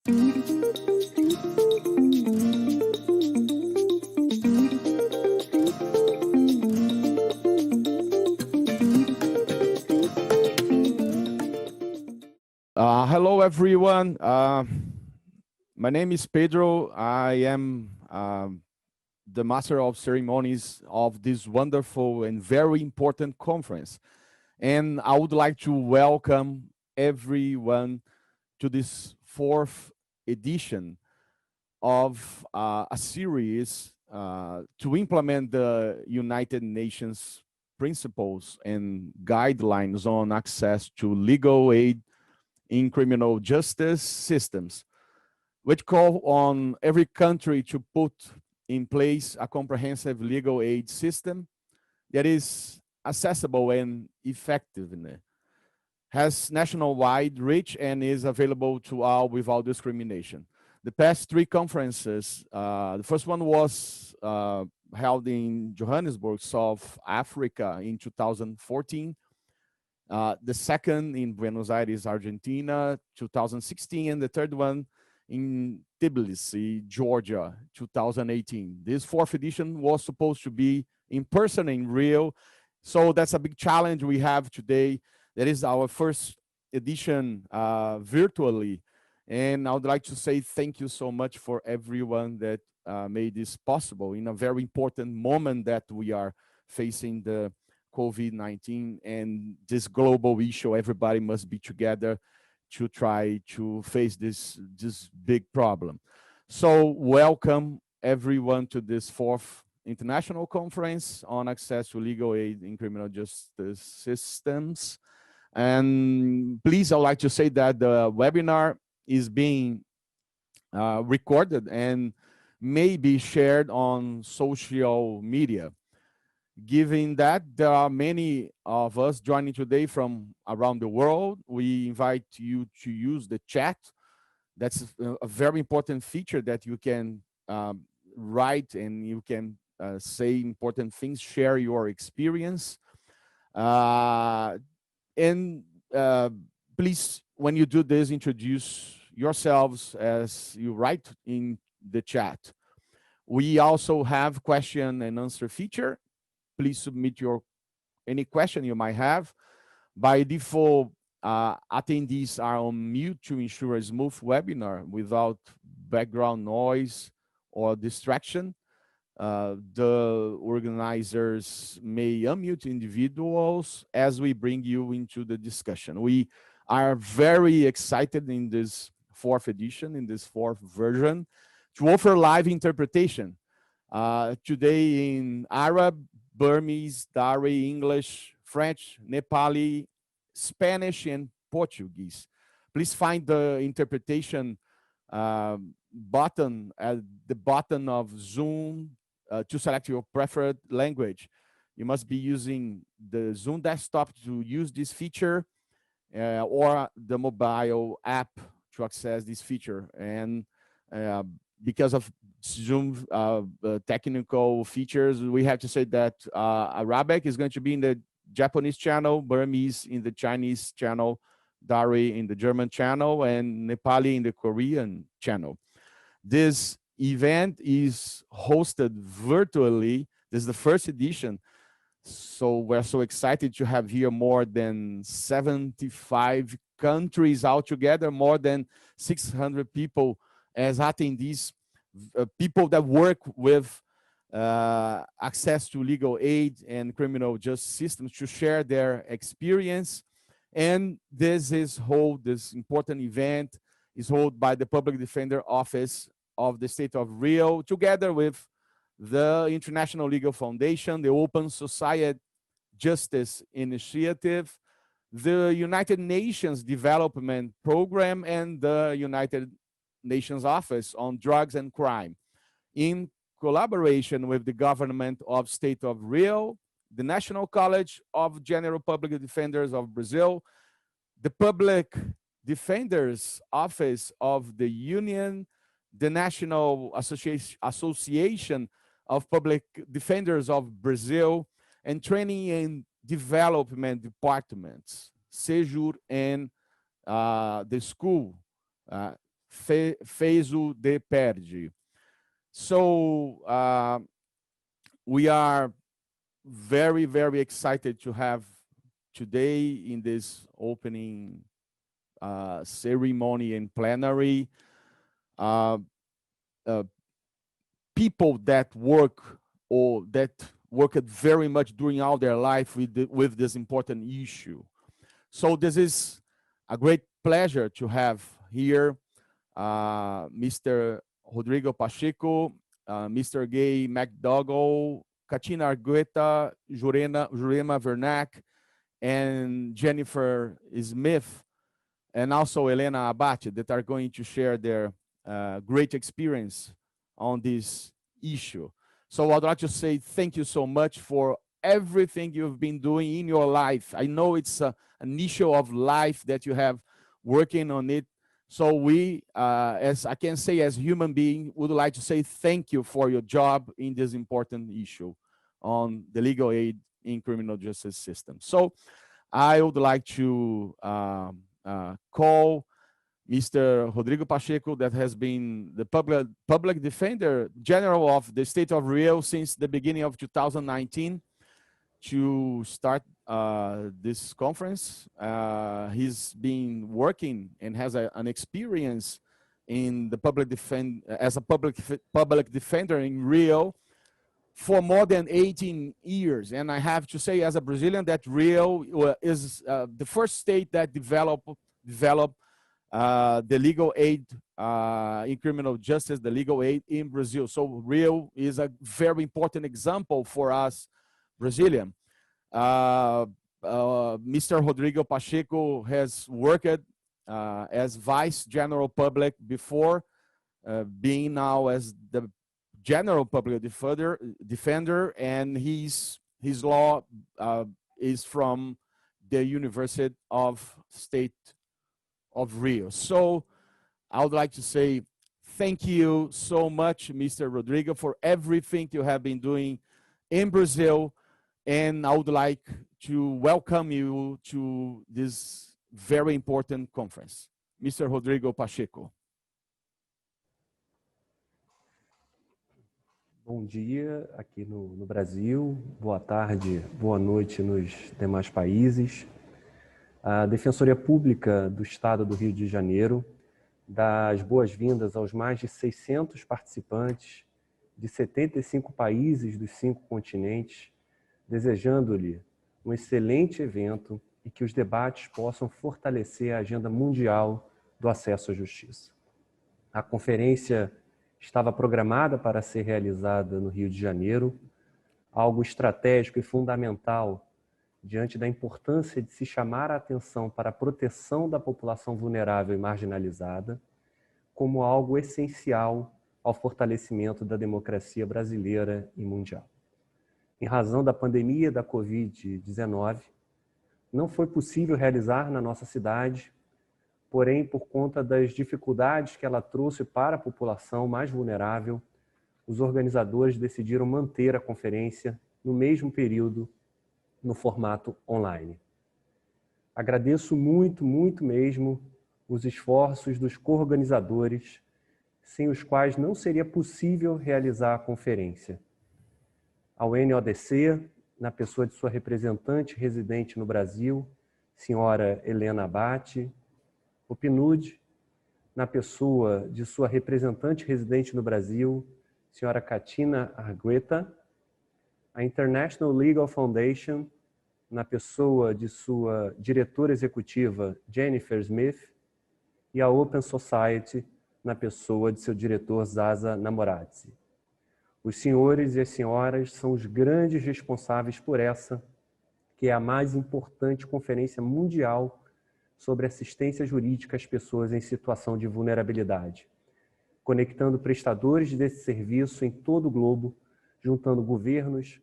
Hello, everyone. My name is Pedro. I am the Master of Ceremonies of this wonderful and very important conference. And I would like to welcome everyone to this fourth edition of a series to implement the United Nations principles and guidelines on access to legal aid in criminal justice systems, which call on every country to put in place a comprehensive legal aid system that is accessible and effective, has nationwide reach, and is available to all without discrimination. The past three conferences, the first one was held in Johannesburg, South Africa in 2014. The second in Buenos Aires, Argentina, 2016, and the third one in Tbilisi, Georgia, 2018. This fourth edition was supposed to be in person in Rio, so that's a big challenge we have today. That is our first edition virtually, and I would like to say thank you so much for everyone that made this possible in a very important moment that we are facing the COVID-19 and this global issue. Everybody must be together to try to face this big problem. So welcome everyone to this fourth international conference on access to legal aid in criminal justice systems. And please, I'd like to say that the webinar is being recorded and may be shared on social media. Given that there are many of us joining today from around the world, we invite you to use the chat. That's a very important feature that you can write and you can say important things, share your experience. Please, when you do this, introduce yourselves as you write in the chat. We also have question and answer feature. Please submit any question you might have. By default, attendees are on mute to ensure a smooth webinar without background noise or distraction. The organizers may unmute individuals as we bring you into the discussion. We are very excited in this fourth edition, in this fourth version, to offer live interpretation. Today in Arab, Burmese, Dari, English, French, Nepali, Spanish, and Portuguese. Please find the interpretation button at the bottom of Zoom to select your preferred language. You must be using the Zoom desktop to use this feature or the mobile app to access this feature. And because of Zoom technical features, we have to say that Arabic is going to be in the Japanese channel, Burmese in the Chinese channel, Dari in the German channel, and Nepali in the Korean channel. This event is hosted virtually. This is the first edition. So we're so excited to have here more than 75 countries altogether, more than 600 people as attendees, people that work with access to legal aid and criminal justice systems to share their experience. And this important event is held by the Public Defender Office of the State of Rio, together with the International Legal Foundation, the Open Society Justice Initiative, the United Nations Development Program, and the United Nations Office on Drugs and Crime, in collaboration with the government of State of Rio, the National College of General Public Defenders of Brazil, the Public Defender's Office of the Union, the National Association of Public Defenders of Brazil, and Training and Development Departments, SEJUR, and the school, fez o de perde. So we are very, very excited to have today in this opening ceremony and plenary people that work or that worked very much during all their life with this important issue. So this is a great pleasure to have here Mr. Rodrigo Pacheco, Mr. Gay McDougall, Katina Argueta, Jurema Vernac, and Jennifer Smith, and also Elena Abate, that are going to share their great experience on this issue. So I'd like to say thank you so much for everything you've been doing in your life. I know it's an issue of life that you have working on it. So we, as I can say, as human beings, would like to say thank you for your job in this important issue on the legal aid in criminal justice system. So I would like to call Mr. Rodrigo Pacheco, that has been the public defender general of the state of Rio since the beginning of 2019, to start this conference. He's been working and has an experience in the as a public defender in Rio for more than 18 years. And I have to say, as a Brazilian, that Rio is the first state that developed the legal aid in criminal justice, the legal aid in Brazil. So Rio is a very important example for us Brazilian. Mr. Rodrigo Pacheco has worked as Vice General Public before, being now as the General Public Defender, and his law is from the University of State of Rio. So I would like to say thank you so much, Mr. Rodrigo, for everything you have been doing in Brazil. And I would like to welcome you to this very important conference. Mr. Rodrigo Pacheco. Bom dia aqui no Brasil, boa tarde, boa noite nos demais países. A Defensoria Pública do Estado do Rio de Janeiro dá as boas-vindas aos mais de 600 participantes de 75 países dos 5 continentes, desejando-lhe um excelente evento e que os debates possam fortalecer a agenda mundial do acesso à justiça. A conferência estava programada para ser realizada no Rio de Janeiro, algo estratégico e fundamental diante da importância de se chamar a atenção para a proteção da população vulnerável e marginalizada, como algo essencial ao fortalecimento da democracia brasileira e mundial. Em razão da pandemia da Covid-19, não foi possível realizar na nossa cidade, porém, por conta das dificuldades que ela trouxe para a população mais vulnerável, os organizadores decidiram manter a conferência no mesmo período, no formato online. Agradeço muito, muito mesmo os esforços dos co-organizadores, sem os quais não seria possível realizar a conferência. Ao NODC, na pessoa de sua representante residente no Brasil, senhora Elena Abate, o PNUD, na pessoa de sua representante residente no Brasil, senhora Katina Argueta, a International Legal Foundation, na pessoa de sua diretora executiva, Jennifer Smith, e a Open Society, na pessoa de seu diretor, Zaza Namoradze. Os senhores e as senhoras são os grandes responsáveis por essa, que é a mais importante conferência mundial sobre assistência jurídica às pessoas em situação de vulnerabilidade, conectando prestadores desse serviço em todo o globo, juntando governos,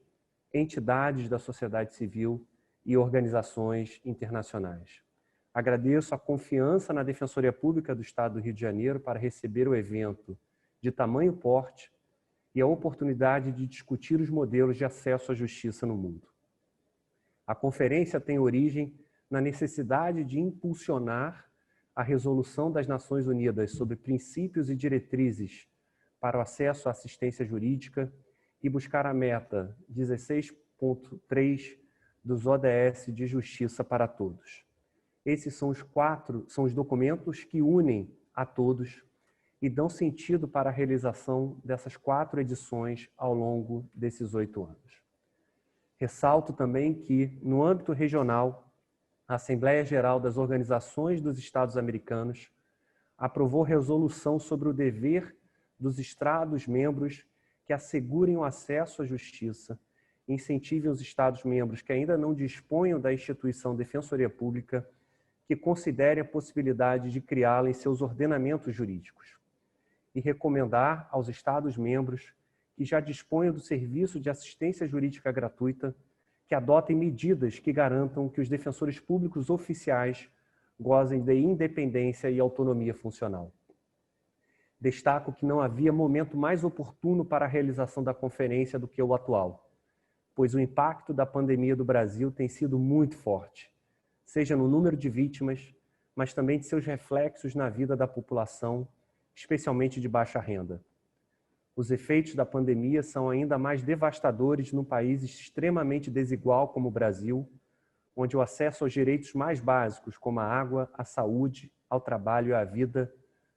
entidades da sociedade civil e organizações internacionais. Agradeço a confiança na Defensoria Pública do Estado do Rio de Janeiro para receber o evento de tamanho porte e a oportunidade de discutir os modelos de acesso à justiça no mundo. A conferência tem origem na necessidade de impulsionar a Resolução das Nações Unidas sobre princípios e diretrizes para o acesso à assistência jurídica e buscar a meta 16.3 dos ODS de Justiça para Todos. Esses são os documentos que unem a todos e dão sentido para a realização dessas 4 edições ao longo desses 8 anos. Ressalto também que, no âmbito regional, a Assembleia Geral das Organizações dos Estados Americanos aprovou resolução sobre o dever dos Estados-membros que assegurem o acesso à justiça e incentivem os Estados-membros que ainda não disponham da instituição Defensoria Pública que considerem a possibilidade de criá-la em seus ordenamentos jurídicos e recomendar aos Estados-membros que já disponham do serviço de assistência jurídica gratuita que adotem medidas que garantam que os defensores públicos oficiais gozem de independência e autonomia funcional. Destaco que não havia momento mais oportuno para a realização da conferência do que o atual, pois o impacto da pandemia do Brasil tem sido muito forte, seja no número de vítimas, mas também de seus reflexos na vida da população, especialmente de baixa renda. Os efeitos da pandemia são ainda mais devastadores num país extremamente desigual como o Brasil, onde o acesso aos direitos mais básicos, como a água, a saúde, ao trabalho e à vida,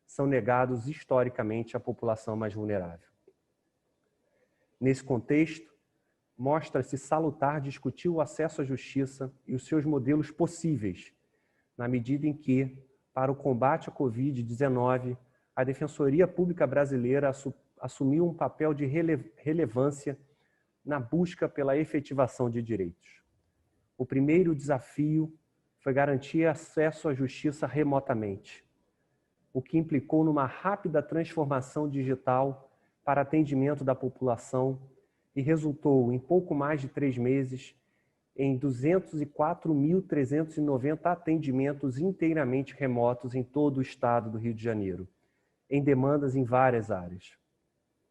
são negados historicamente à população mais vulnerável. Nesse contexto, mostra-se salutar discutir o acesso à justiça e os seus modelos possíveis, na medida em que, para o combate à Covid-19, a Defensoria Pública Brasileira assumiu um papel de relevância na busca pela efetivação de direitos. O primeiro desafio foi garantir acesso à justiça remotamente, o que implicou numa rápida transformação digital para atendimento da população e resultou, em pouco mais de 3 meses, em 204.390 atendimentos inteiramente remotos em todo o estado do Rio de Janeiro, em demandas em várias áreas: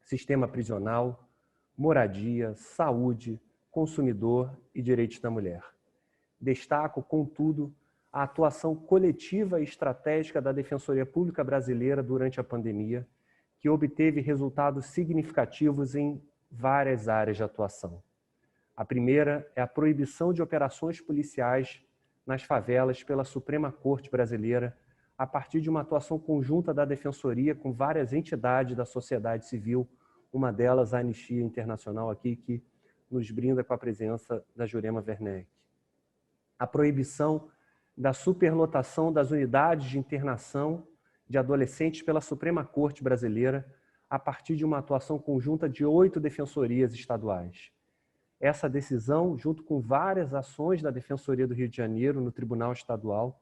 sistema prisional, moradia, saúde, consumidor e direitos da mulher. Destaco, contudo, a atuação coletiva e estratégica da Defensoria Pública Brasileira durante a pandemia, que obteve resultados significativos em várias áreas de atuação. A primeira é a proibição de operações policiais nas favelas pela Suprema Corte Brasileira, a partir de uma atuação conjunta da Defensoria com várias entidades da sociedade civil, uma delas a Anistia Internacional aqui, que nos brinda com a presença da Jurema Werneck. A proibição da superlotação das unidades de internação de adolescentes pela Suprema Corte Brasileira, a partir de uma atuação conjunta de 8 defensorias estaduais. Essa decisão, junto com várias ações da Defensoria do Rio de Janeiro no Tribunal Estadual,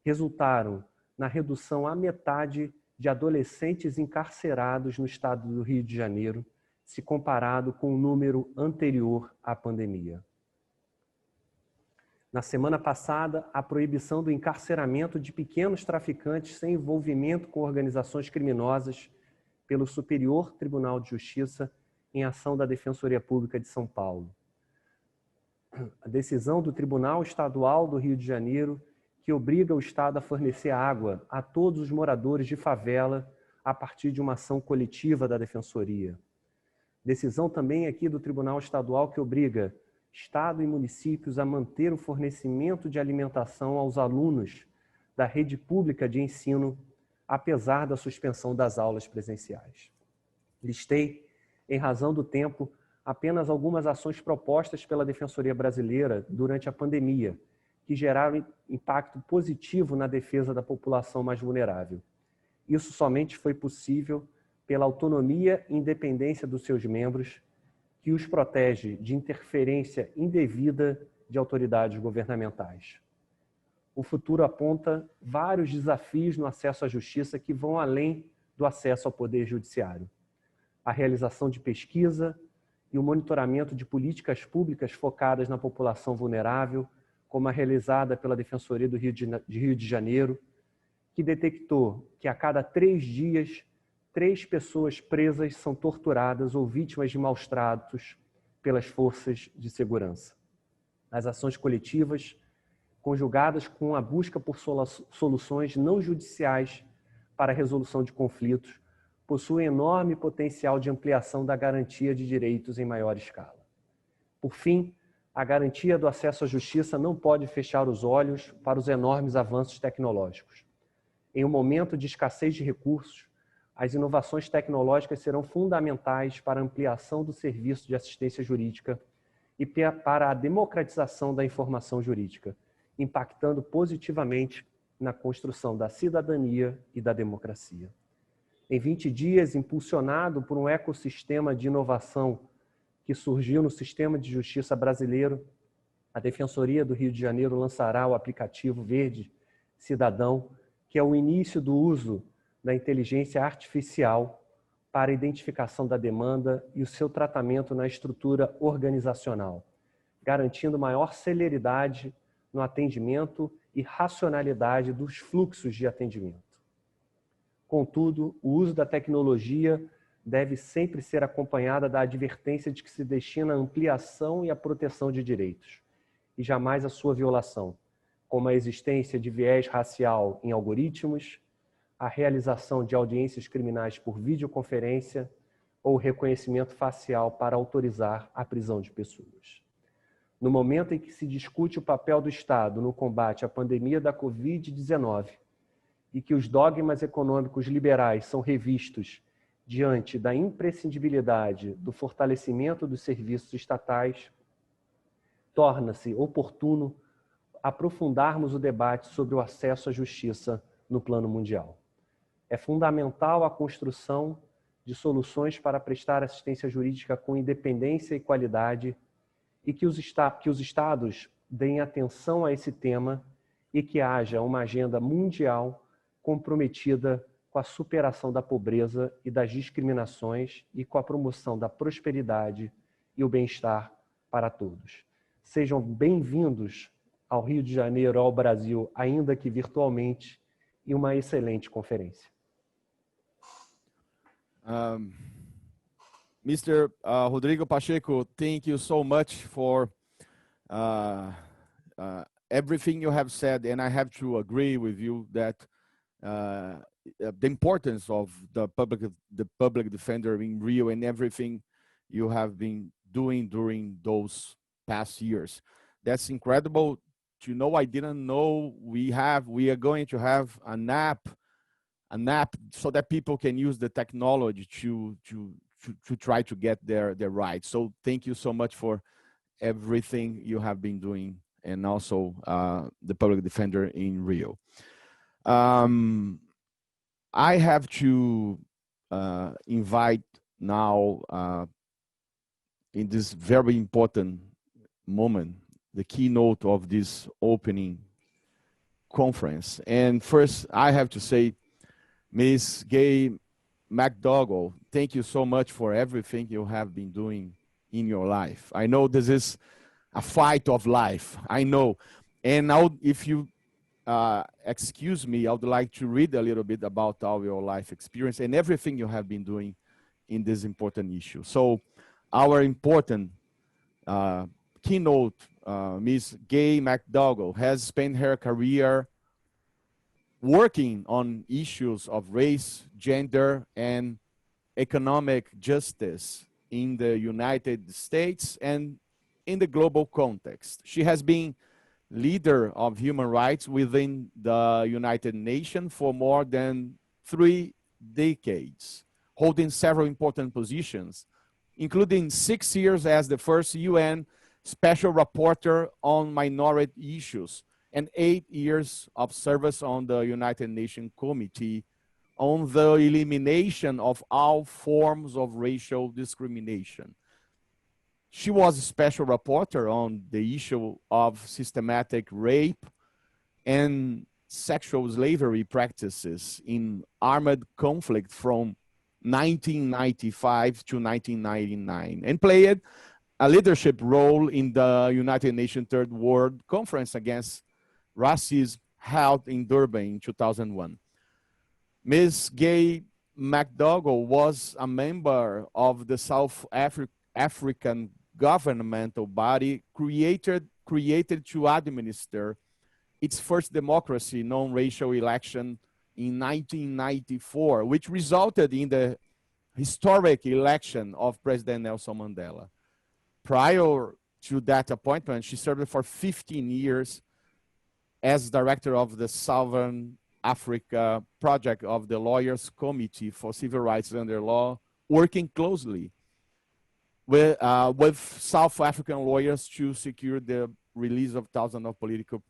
resultaram na redução à metade de adolescentes encarcerados no estado do Rio de Janeiro, se comparado com o número anterior à pandemia. Na semana passada, a proibição do encarceramento de pequenos traficantes sem envolvimento com organizações criminosas pelo Superior Tribunal de Justiça em ação da Defensoria Pública de São Paulo. A decisão do Tribunal Estadual do Rio de Janeiro, que obriga o Estado a fornecer água a todos os moradores de favela a partir de uma ação coletiva da Defensoria. Decisão também aqui do Tribunal Estadual que obriga Estado e municípios a manter o fornecimento de alimentação aos alunos da rede pública de ensino, apesar da suspensão das aulas presenciais. Listei, em razão do tempo, apenas algumas ações propostas pela Defensoria Brasileira durante a pandemia, que geraram impacto positivo na defesa da população mais vulnerável. Isso somente foi possível pela autonomia e independência dos seus membros, que os protege de interferência indevida de autoridades governamentais. O futuro aponta vários desafios no acesso à justiça que vão além do acesso ao poder judiciário. A realização de pesquisa e o monitoramento de políticas públicas focadas na população vulnerável, como a realizada pela Defensoria do Rio de Janeiro, que detectou que a cada 3 dias, 3 pessoas presas são torturadas ou vítimas de maus tratos pelas forças de segurança. As ações coletivas conjugadas com a busca por soluções não judiciais para a resolução de conflitos, possuem enorme potencial de ampliação da garantia de direitos em maior escala. Por fim, a garantia do acesso à justiça não pode fechar os olhos para os enormes avanços tecnológicos. Em um momento de escassez de recursos, as inovações tecnológicas serão fundamentais para a ampliação do serviço de assistência jurídica e para a democratização da informação jurídica, impactando positivamente na construção da cidadania e da democracia. Em 20 dias, impulsionado por um ecossistema de inovação que surgiu no sistema de justiça brasileiro, a Defensoria do Rio de Janeiro lançará o aplicativo Verde Cidadão, que é o início do uso da inteligência artificial para a identificação da demanda e o seu tratamento na estrutura organizacional, garantindo maior celeridade no atendimento e racionalidade dos fluxos de atendimento. Contudo, o uso da tecnologia deve sempre ser acompanhada da advertência de que se destina à ampliação e à proteção de direitos, e jamais à sua violação, como a existência de viés racial em algoritmos, a realização de audiências criminais por videoconferência ou reconhecimento facial para autorizar a prisão de pessoas. No momento em que se discute o papel do Estado no combate à pandemia da Covid-19 e que os dogmas econômicos liberais são revistos diante da imprescindibilidade do fortalecimento dos serviços estatais, torna-se oportuno aprofundarmos o debate sobre o acesso à justiça no plano mundial. É fundamental a construção de soluções para prestar assistência jurídica com independência e qualidade e que os Estados deem atenção a esse tema e que haja uma agenda mundial comprometida com a superação da pobreza e das discriminações e com a promoção da prosperidade e o bem-estar para todos. Sejam bem-vindos ao Rio de Janeiro, ao Brasil, ainda que virtualmente, e uma excelente conferência. Mr. Rodrigo Pacheco, thank you so much for everything you have said, and I have to agree with you that the importance of the public defender in Rio and everything you have been doing during those past years. That's incredible to know. I didn't know we are going to have an app so that people can use the technology to try to get their rights. So thank you so much for everything you have been doing, and also the public defender in Rio. I have to invite now, in this very important moment, the keynote of this opening conference. And first, I have to say, Ms. Gay McDougall, thank you so much for everything you have been doing in your life. I know this is a fight of life, I know. And now, if you excuse me, I would like to read a little bit about all your life experience and everything you have been doing in this important issue. So our important keynote, Ms. Gay McDougall, has spent her career working on issues of race, gender, and economic justice in the United States and in the global context. She has been leader of human rights within the United Nations for more than 3 decades, holding several important positions, including 6 years as the first UN Special Rapporteur on Minority Issues and 8 years of service on the United Nations Committee on the Elimination of All Forms of Racial Discrimination. She was a special rapporteur on the issue of systematic rape and sexual slavery practices in armed conflict from 1995 to 1999, and played a leadership role in the United Nations Third World Conference Against Racism held in Durban in 2001. Ms. Gay McDougall was a member of the South African governmental body created to administer its first democracy, non-racial election in 1994, which resulted in the historic election of President Nelson Mandela. Prior to that appointment, she served for 15 years as director of the Southern Africa project of the Lawyers Committee for Civil Rights Under Law, working closely with South African lawyers to secure the release of thousands of political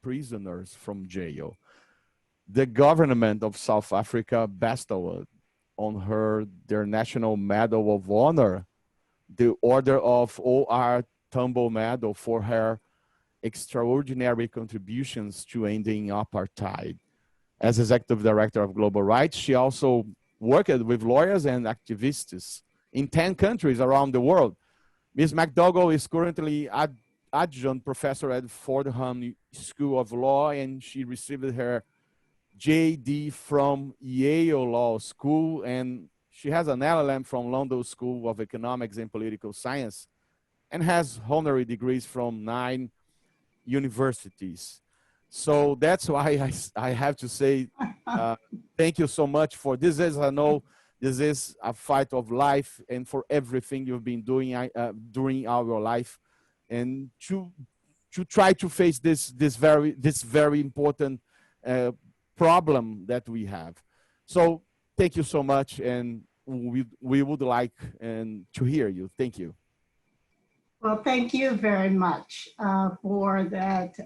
prisoners from jail. The government of South Africa bestowed on her their National Medal of Honor, the Order of O.R. Tambo Medal, for her extraordinary contributions to ending apartheid. As executive director of Global Rights, she also worked with lawyers and activists in 10 countries around the world. Ms. McDougall is currently adjunct professor at Fordham School of Law, and she received her JD from Yale Law School, and she has an LLM from London School of Economics and Political Science, and has honorary degrees from 9 universities. So that's why I have to say thank you so much for this. As I know, this is a fight of life, and for everything you've been doing during our life, and to try to face this very important problem that we have. So thank you so much, and we would like to hear you. Thank you. Well, thank you very much for that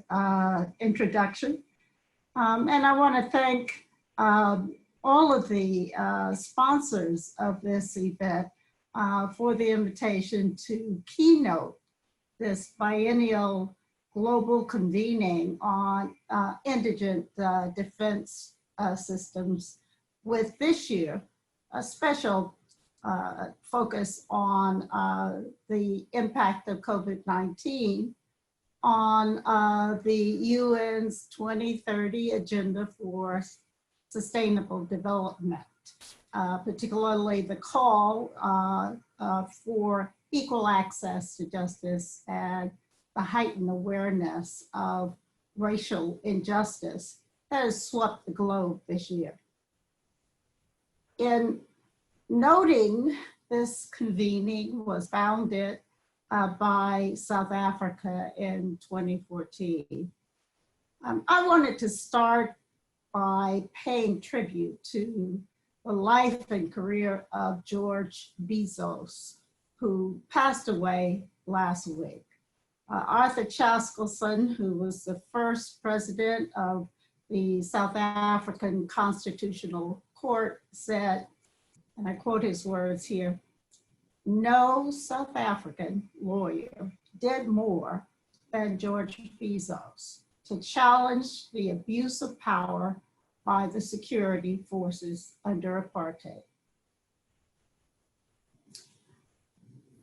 introduction. And I want to thank all of the sponsors of this event for the invitation to keynote this biennial global convening on indigent defense systems, with this year a special focus on the impact of COVID-19 on the UN's 2030 Agenda for Sustainable Development, particularly the call for equal access to justice and the heightened awareness of racial injustice that has swept the globe this year. In noting this convening was founded by South Africa in 2014. I wanted to start by paying tribute to the life and career of George Bizos, who passed away last week. Arthur Chaskalson, who was the first president of the South African Constitutional Court, said, and I quote his words here, "No South African lawyer did more than George Bizos to challenge the abuse of power by the security forces under apartheid."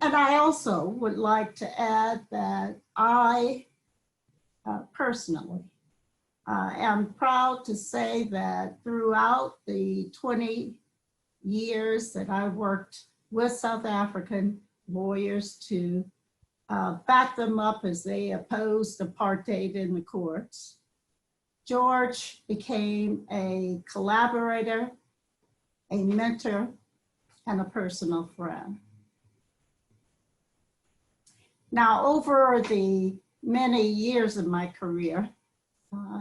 And I also would like to add that I personally am proud to say that throughout the 20 years that I worked with South African lawyers to back them up as they opposed apartheid in the courts, George became a collaborator, a mentor, and a personal friend. Now, over the many years of my career,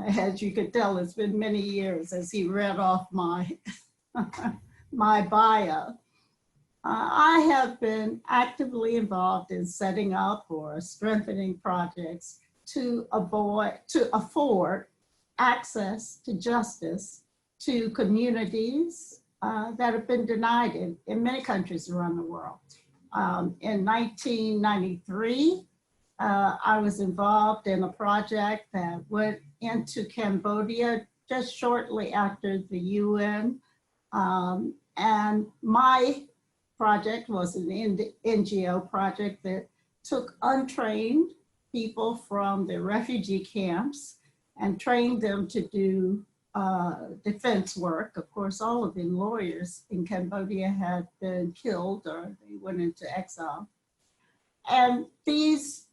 as you could tell, it's been many years as he read off my, my bio, I have been actively involved in setting up or strengthening projects to afford access to justice to communities that have been denied in many countries around the world. In 1993, I was involved in a project that went into Cambodia just shortly after the UN. And my project was an NGO project that took untrained people from the refugee camps and trained them to do defense work. Of course, all of the lawyers in Cambodia had been killed or they went into exile. And these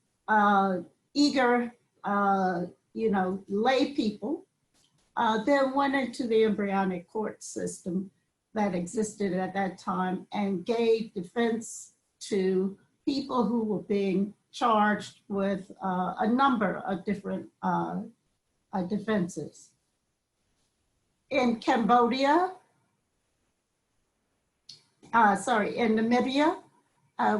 eager lay people, then went into the embryonic court system that existed at that time and gave defense to people who were being charged with a number of different defenses. In Cambodia, in Namibia,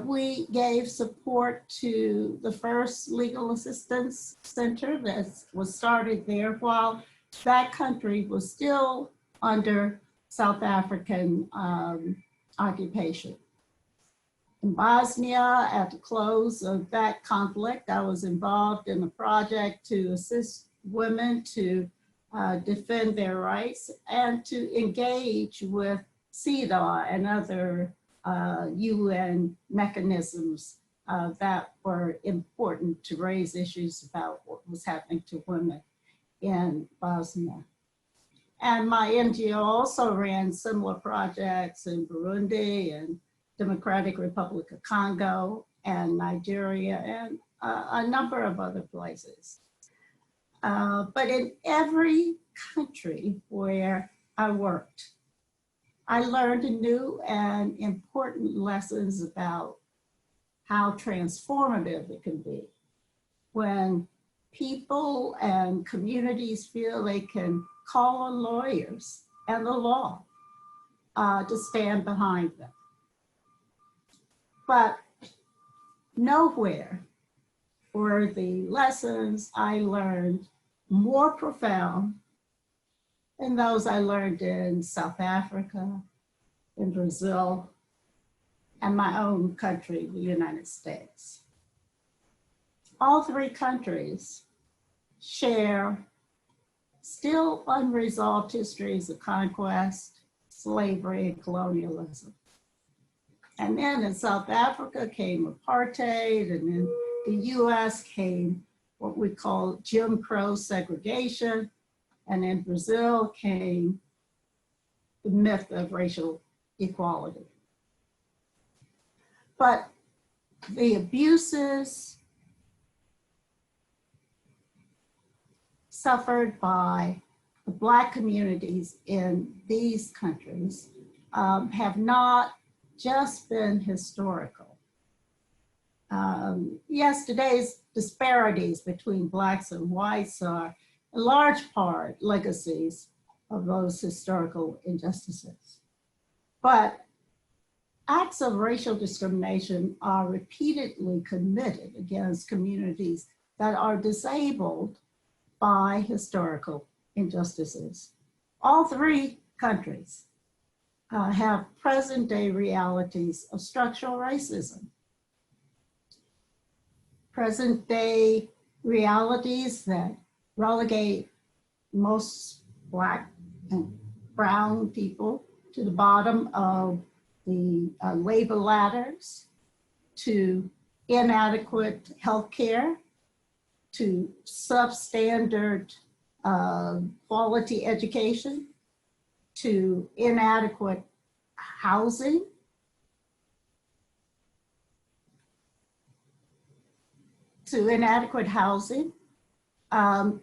we gave support to the first legal assistance center that was started there while that country was still under South African occupation. In Bosnia, at the close of that conflict, I was involved in a project to assist women to defend their rights and to engage with CEDAW and other UN mechanisms that were important to raise issues about what was happening to women in Bosnia. And my NGO also ran similar projects in Burundi and Democratic Republic of Congo and Nigeria and a number of other places. But in every country where I worked, I learned new and important lessons about how transformative it can be when people and communities feel they can call on lawyers and the law to stand behind them. But nowhere were the lessons I learned more profound than those I learned in South Africa, in Brazil, and my own country, the United States. All three countries share still unresolved histories of conquest, slavery, and colonialism. And then in South Africa came apartheid, and in the US came what we call Jim Crow segregation, and in Brazil came the myth of racial equality. But the abuses suffered by the Black communities in these countries have not just been historical. Yes, today's disparities between Blacks and whites are in large part legacies of those historical injustices. But acts of racial discrimination are repeatedly committed against communities that are disabled by historical injustices. All three countries have present-day realities of structural racism. Present-day realities that relegate most Black and brown people to the bottom of the labor ladders, to inadequate healthcare, to substandard quality education, to inadequate housing,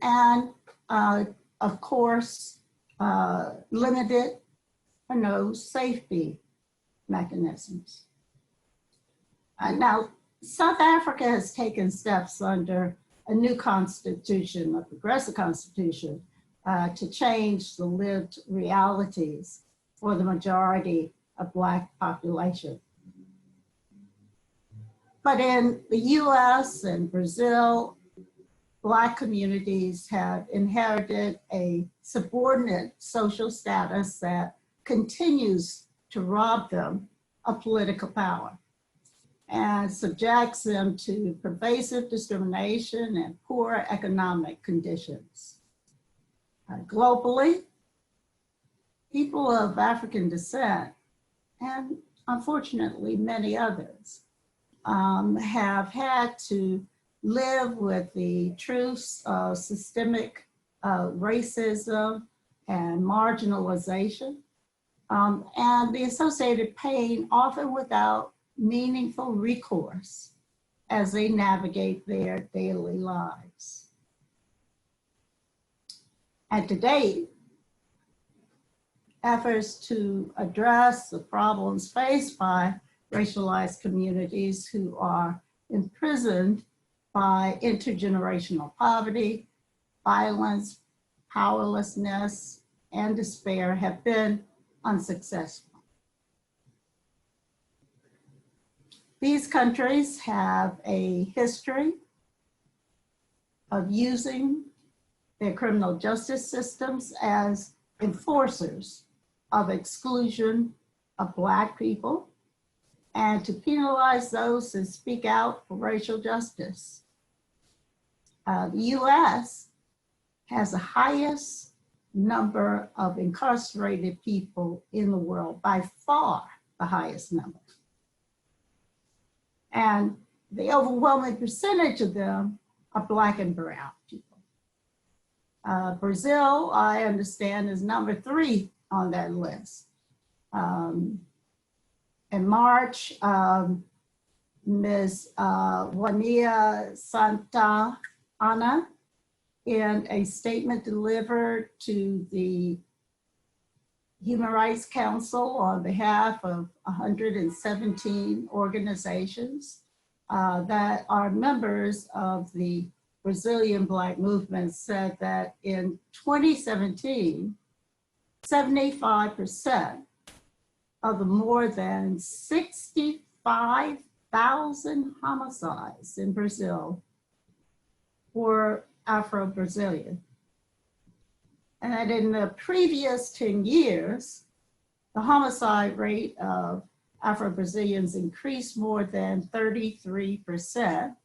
and of course, limited or no safety mechanisms. Now, South Africa has taken steps under a new constitution, a progressive constitution, to change the lived realities for the majority of Black population. But in the US and Brazil, Black communities have inherited a subordinate social status that continues to rob them of political power and subjects them to pervasive discrimination and poor economic conditions. Globally, people of African descent, and unfortunately many others, have had to live with the truths of systemic racism and marginalization, and the associated pain, often without meaningful recourse as they navigate their daily lives. And to date, efforts to address the problems faced by racialized communities who are imprisoned by intergenerational poverty, violence, powerlessness, and despair have been unsuccessful. These countries have a history of using their criminal justice systems as enforcers of exclusion of Black people and to penalize those who speak out for racial justice. The US has the highest number of incarcerated people in the world, by far the highest number. And the overwhelming percentage of them are Black and brown people. Brazil, I understand, is number 3 on that list. In March, Ms. Juania Santa Ana, in a statement delivered to the Human Rights Council on behalf of 117 organizations that are members of the Brazilian Black movement, said that in 2017, 75% of the more than 65,000 homicides in Brazil were Afro-Brazilian. And that in the previous 10 years, the homicide rate of Afro-Brazilians increased more than 33%.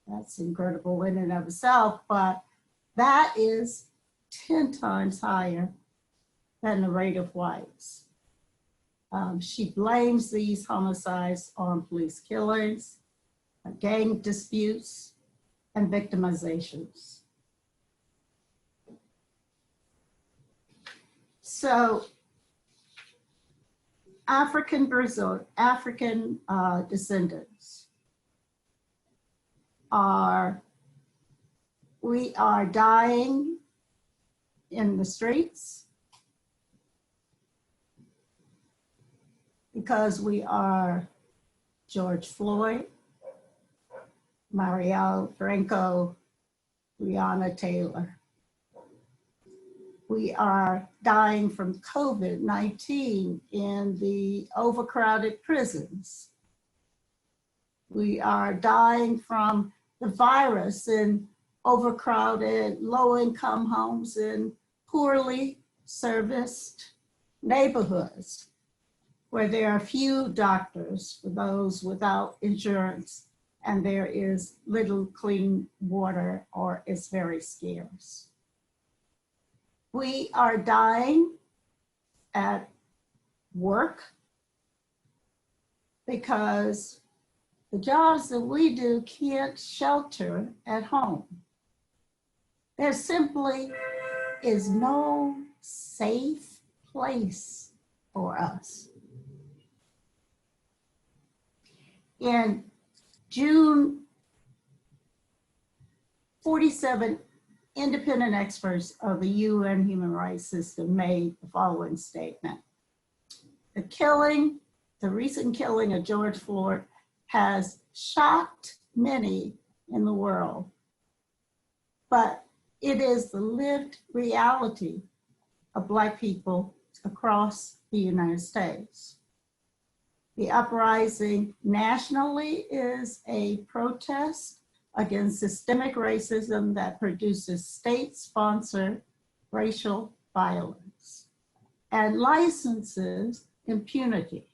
That's incredible in and of itself, but that is 10 times higher than the rate of whites. She blames these homicides on police killings, gang disputes, and victimizations. So African descendants we are dying in the streets because we are George Floyd, Marielle Franco, Breonna Taylor. We are dying from COVID-19 in the overcrowded prisons. We are dying from the virus in overcrowded low-income homes in poorly serviced neighborhoods where there are few doctors for those without insurance and there is little clean water or it's very scarce. We are dying at work because the jobs that we do can't shelter at home. There simply is no safe place for us. In June, 47 independent experts of the UN human rights system made the following statement. The recent killing of George Floyd has shocked many in the world, but it is the lived reality of Black people across the United States. The uprising nationally is a protest against systemic racism that produces state-sponsored racial violence and licenses impunity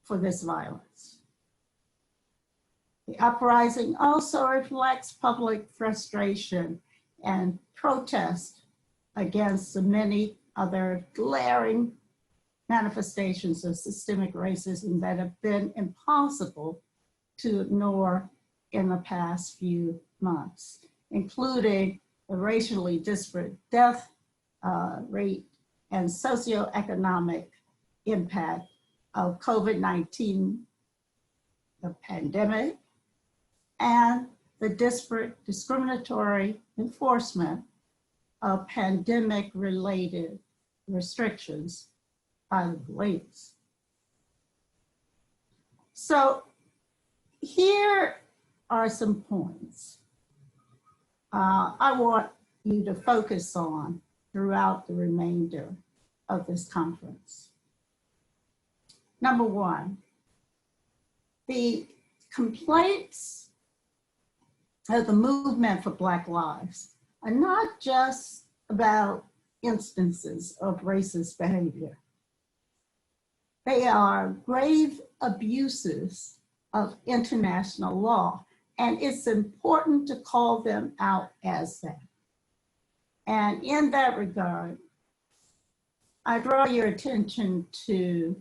for this violence. The uprising also reflects public frustration and protest against the many other glaring manifestations of systemic racism that have been impossible to ignore in the past few months, including the racially disparate death rate and socioeconomic impact of COVID-19, the pandemic, and the disparate discriminatory enforcement of pandemic-related restrictions by the police. So here are some points I want you to focus on throughout the remainder of this conference. Number one, the complaints of the movement for Black Lives are not just about instances of racist behavior. They are grave abuses of international law, and it's important to call them out as that. And in that regard, I draw your attention to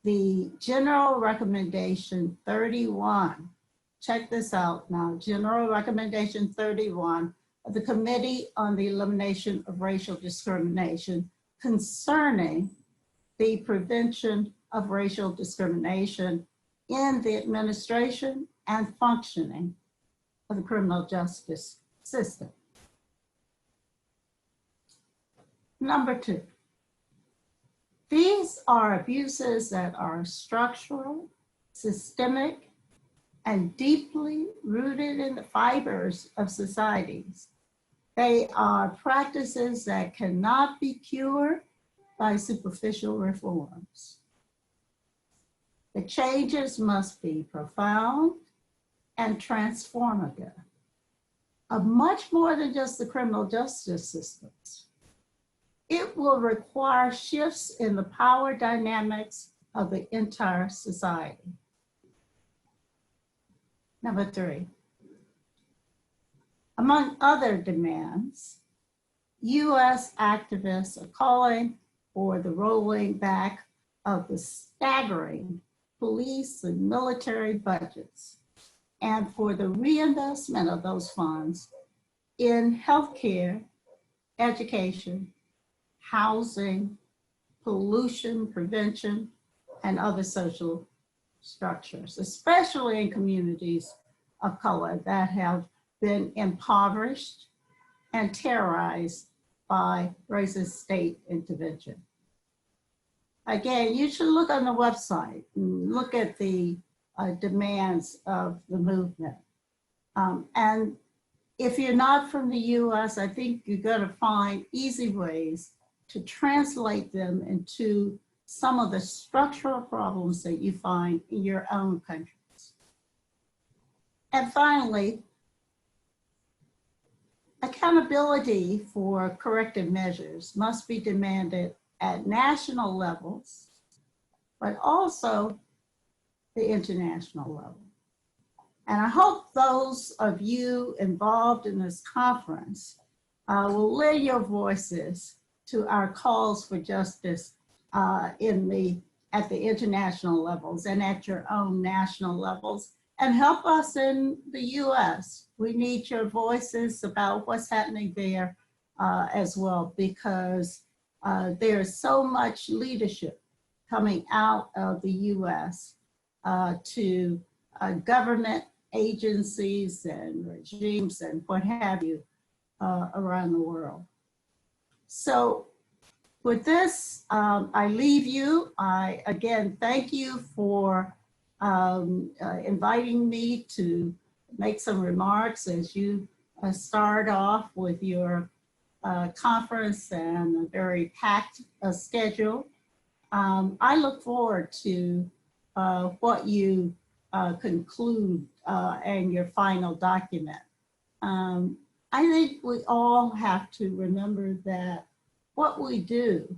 the General Recommendation 31. Check this out now, General Recommendation 31 of the Committee on the Elimination of Racial Discrimination concerning the prevention of racial discrimination in the administration and functioning of the criminal justice system. Number two, these are abuses that are structural, systemic, and deeply rooted in the fibers of societies. They are practices that cannot be cured by superficial reforms. The changes must be profound and transformative, of much more than just the criminal justice systems. It will require shifts in the power dynamics of the entire society. Number three, among other demands, US activists are calling for the rolling back of the staggering police and military budgets and for the reinvestment of those funds in healthcare, education, housing, pollution prevention, and other social structures, especially in communities of color that have been impoverished and terrorized by racist state intervention. Again, you should look on the website and look at the demands of the movement. And if you're not from the US, I think you're gonna find easy ways to translate them into some of the structural problems that you find in your own countries. And finally, accountability for corrective measures must be demanded at national levels, but also the international level. And I hope those of you involved in this conference will lend your voices to our calls for justice at the international levels and at your own national levels, and help us in the US. We need your voices about what's happening there as well, because there's so much leadership coming out of the US to government agencies and regimes and what have you around the world. So with this, I leave you. I, again, thank you for inviting me to make some remarks as you start off with your conference and a very packed schedule. I look forward to what you conclude and your final document. I think we all have to remember that what we do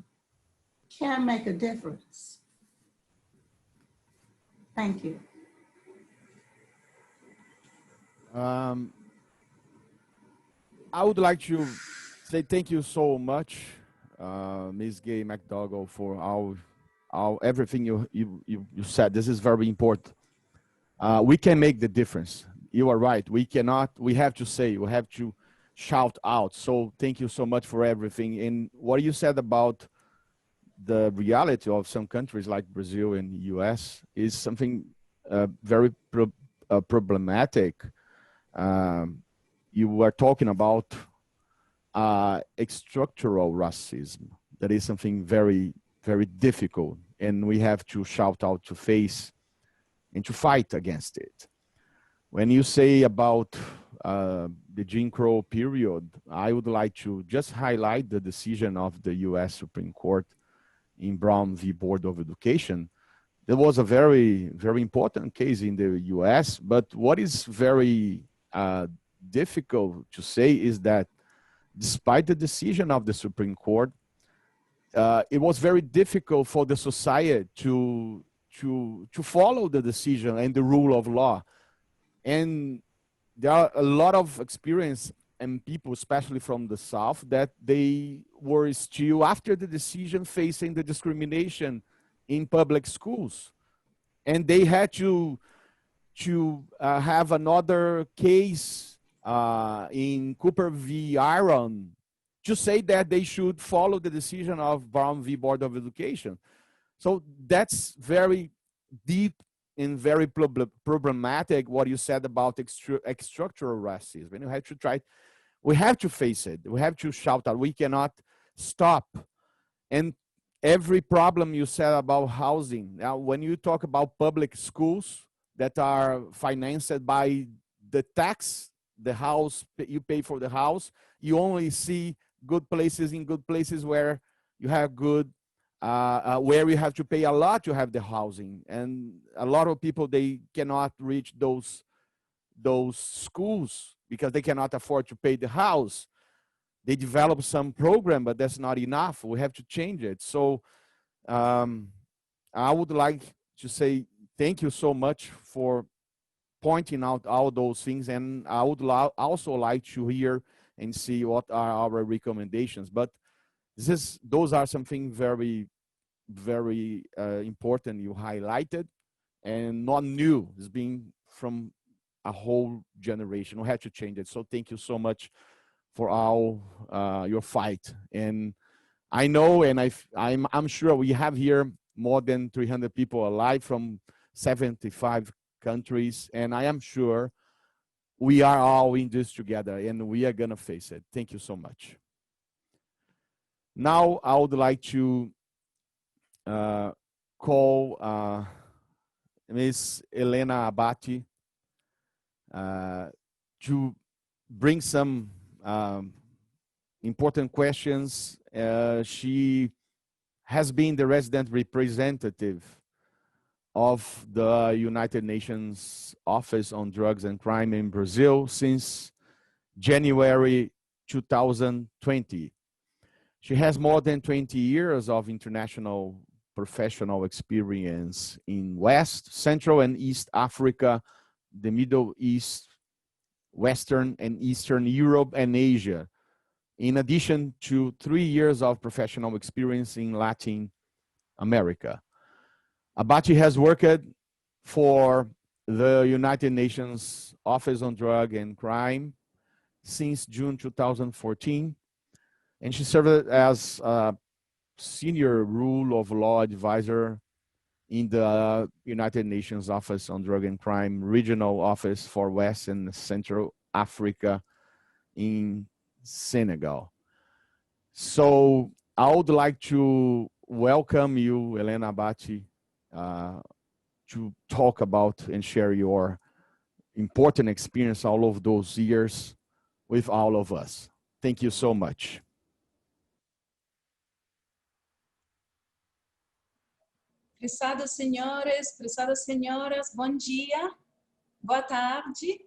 can make a difference. Thank you. I would like to say thank you so much, Ms. Gay McDougall, for everything you said. This is very important. We can make the difference. You are right. We have to say, we have to shout out. So thank you so much for everything. And what you said about the reality of some countries like Brazil and the US is something very problematic. You were talking about structural racism. That is something very, very difficult, and we have to shout out to face and to fight against it. When you say about the Jim Crow period, I would like to just highlight the decision of the US Supreme Court in Brown v. Board of Education. There was a very, very important case in the US, but what is very difficult to say is that despite the decision of the Supreme Court, it was very difficult for the society to follow the decision and the rule of law. And there are a lot of experience and people, especially from the South, that they were still, after the decision, facing the discrimination in public schools. And they had to have another case in Cooper v. Iron to say that they should follow the decision of Brown v. Board of Education. So that's very deep and very problematic what you said about structural racism. And you have to try, we have to face it. We have to shout out. We cannot stop. And every problem you said about housing. Now, when you talk about public schools that are financed by the tax, the house, you pay for the house, you only see good places in good places where you have good, where you have to pay a lot to have the housing. And a lot of people, they cannot reach those schools because they cannot afford to pay the house. They develop some program, but that's not enough. We have to change it. So I would like to say thank you so much for pointing out all those things. And I would also like to hear and see what are our recommendations. But those are something very, very important you highlighted, and not new. It's been from a whole generation. We had to change it. So thank you so much for all your fight. And I know, and I'm sure we have here more than 300 people alive from 75 countries, and I am sure we are all in this together, and we are gonna face it. Thank you so much. Now I would like to call Ms. Helena Abate to bring some important questions. She has been the resident representative of the United Nations Office on Drugs and Crime in Brazil since January 2020. She has more than 20 years of international professional experience in West, Central, and East Africa, the Middle East, Western and Eastern Europe, and Asia, in addition to 3 years of professional experience in Latin America. Abate has worked for the United Nations Office on Drug and Crime since June 2014, and she served as a senior rule of law advisor in the United Nations Office on Drug and Crime Regional Office for West and Central Africa in Senegal. So I would like to welcome you, Helena Abate, to talk about and share your important experience all of those years with all of us. Thank you so much. Prezados senhores, prezadas senhoras, bom dia, boa tarde.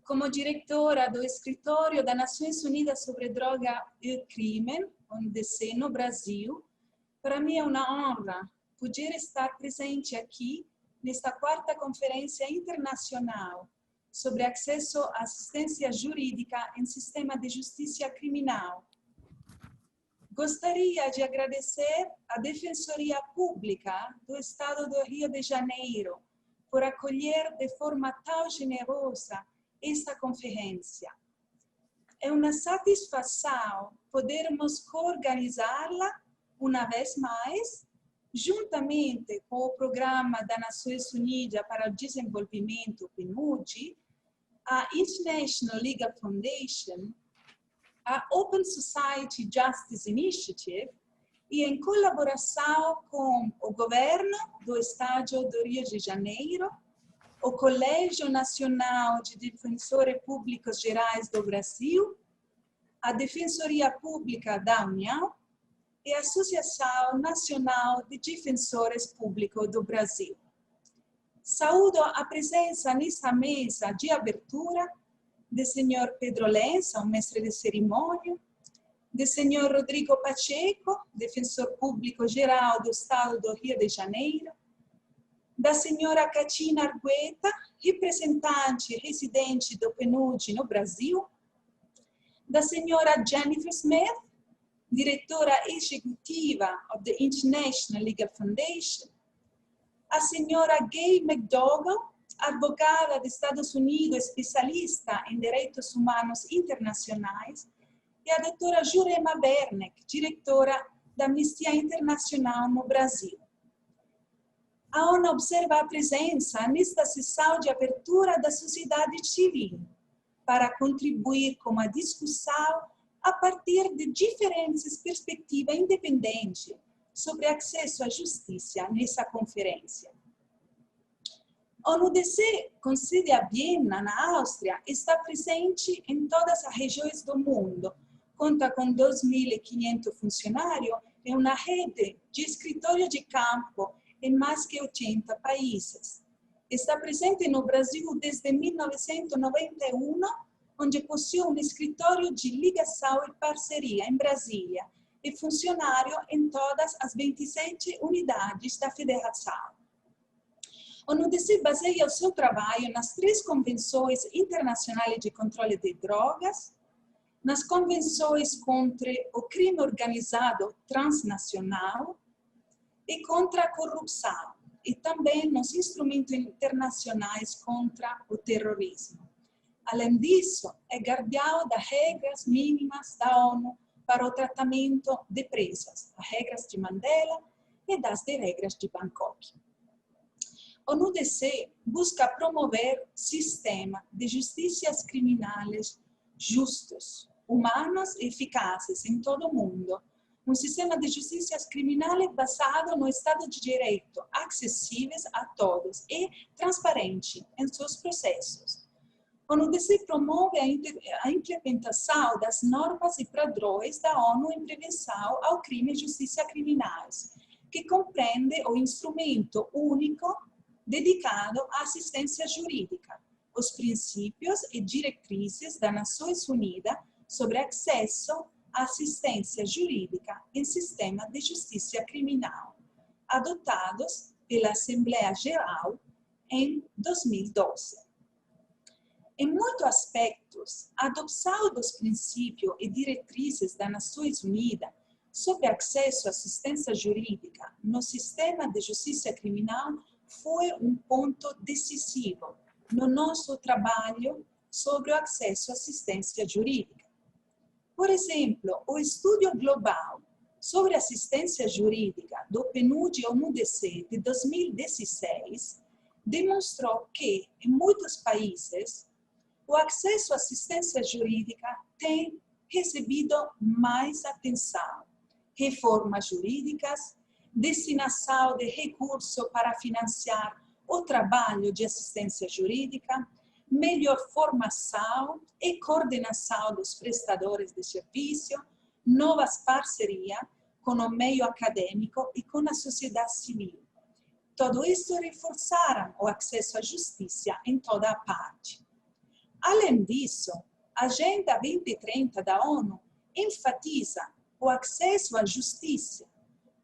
Como diretora do Escritório das Nações Unidas sobre Droga e Crime, ONDC, no Brasil, para mim é uma honra poder estar presente aqui nesta 4ª Conferência Internacional sobre acesso à assistência jurídica em sistema de justiça criminal. Gostaria de agradecer à Defensoria Pública do Estado do Rio de Janeiro por acolher de forma tão generosa esta conferência. É uma satisfação podermos coorganizá-la uma vez mais, juntamente com o Programa das Nações Unidas para o Desenvolvimento, PNUD, a International Legal Foundation, a Open Society Justice Initiative e em colaboração com o governo do Estado do Rio de Janeiro, o Colégio Nacional de Defensores Públicos Gerais do Brasil, a Defensoria Pública da União e a Associação Nacional de Defensores Públicos do Brasil. Saúdo a presença nesta mesa de abertura do senhor Pedro Lença, mestre de cerimônia, do senhor Rodrigo Pacheco, defensor público geral do Estado do Rio de Janeiro, da senhora Catina Argueta, representante residente do PNUD no Brasil, da senhora Jennifer Smith, diretora executiva of the International Legal Foundation, a senhora Gay McDougall, advogada dos Estados Unidos, especialista em direitos humanos internacionais, e a doutora Jurema Werneck, diretora da Amnistia Internacional no Brasil. A ONU observa a presença nesta sessão de abertura da sociedade civil para contribuir com a discussão a partir de diferentes perspectivas independentes sobre acesso à justiça nessa conferência. A ONU-DC, com sede a Viena, na Áustria, está presente em todas as regiões do mundo, conta com 2.500 funcionários e uma rede de escritórios de campo em mais que 80 países. Está presente no Brasil desde 1991, onde possui um escritório de ligação e parceria em Brasília e funcionário em todas as 27 unidades da federação. A ONU-DC baseia o seu trabalho nas 3 convenções internacionais de controle de drogas, nas convenções contra o crime organizado transnacional e contra a corrupção, e também nos instrumentos internacionais contra o terrorismo. Além disso, é guardião das regras mínimas da ONU para o tratamento de presos, as regras de Mandela e das regras de Bangkok. A ONU-DC busca promover sistemas de justiças criminais justos, humanos e eficazes em todo o mundo. Um sistema de justiças criminais basado no Estado de Direito, acessíveis a todos e transparente em seus processos. A ONU-DC promove a implementação das normas e padrões da ONU em prevenção ao crime e justiça criminais, que compreende o instrumento único dedicado à assistência jurídica, os princípios e diretrizes das Nações Unidas sobre acesso à assistência jurídica em sistema de justiça criminal, adotados pela Assembleia Geral em 2012. Em muitos aspectos, a adoção dos princípios e diretrizes das Nações Unidas sobre acesso à assistência jurídica no sistema de justiça criminal foi um ponto decisivo no nosso trabalho sobre o acesso à assistência jurídica. Por exemplo, o estudo global sobre assistência jurídica do PNUD e ONU-DC de 2016 demonstrou que, em muitos países, o acesso à assistência jurídica tem recebido mais atenção. Reformas jurídicas, destinação de recursos para financiar o trabalho de assistência jurídica, melhor formação e coordenação dos prestadores de serviço, novas parcerias com o meio acadêmico e com a sociedade civil. Tudo isso reforçaram o acesso à justiça em toda a parte. Além disso, a Agenda 2030 da ONU enfatiza o acesso à justiça,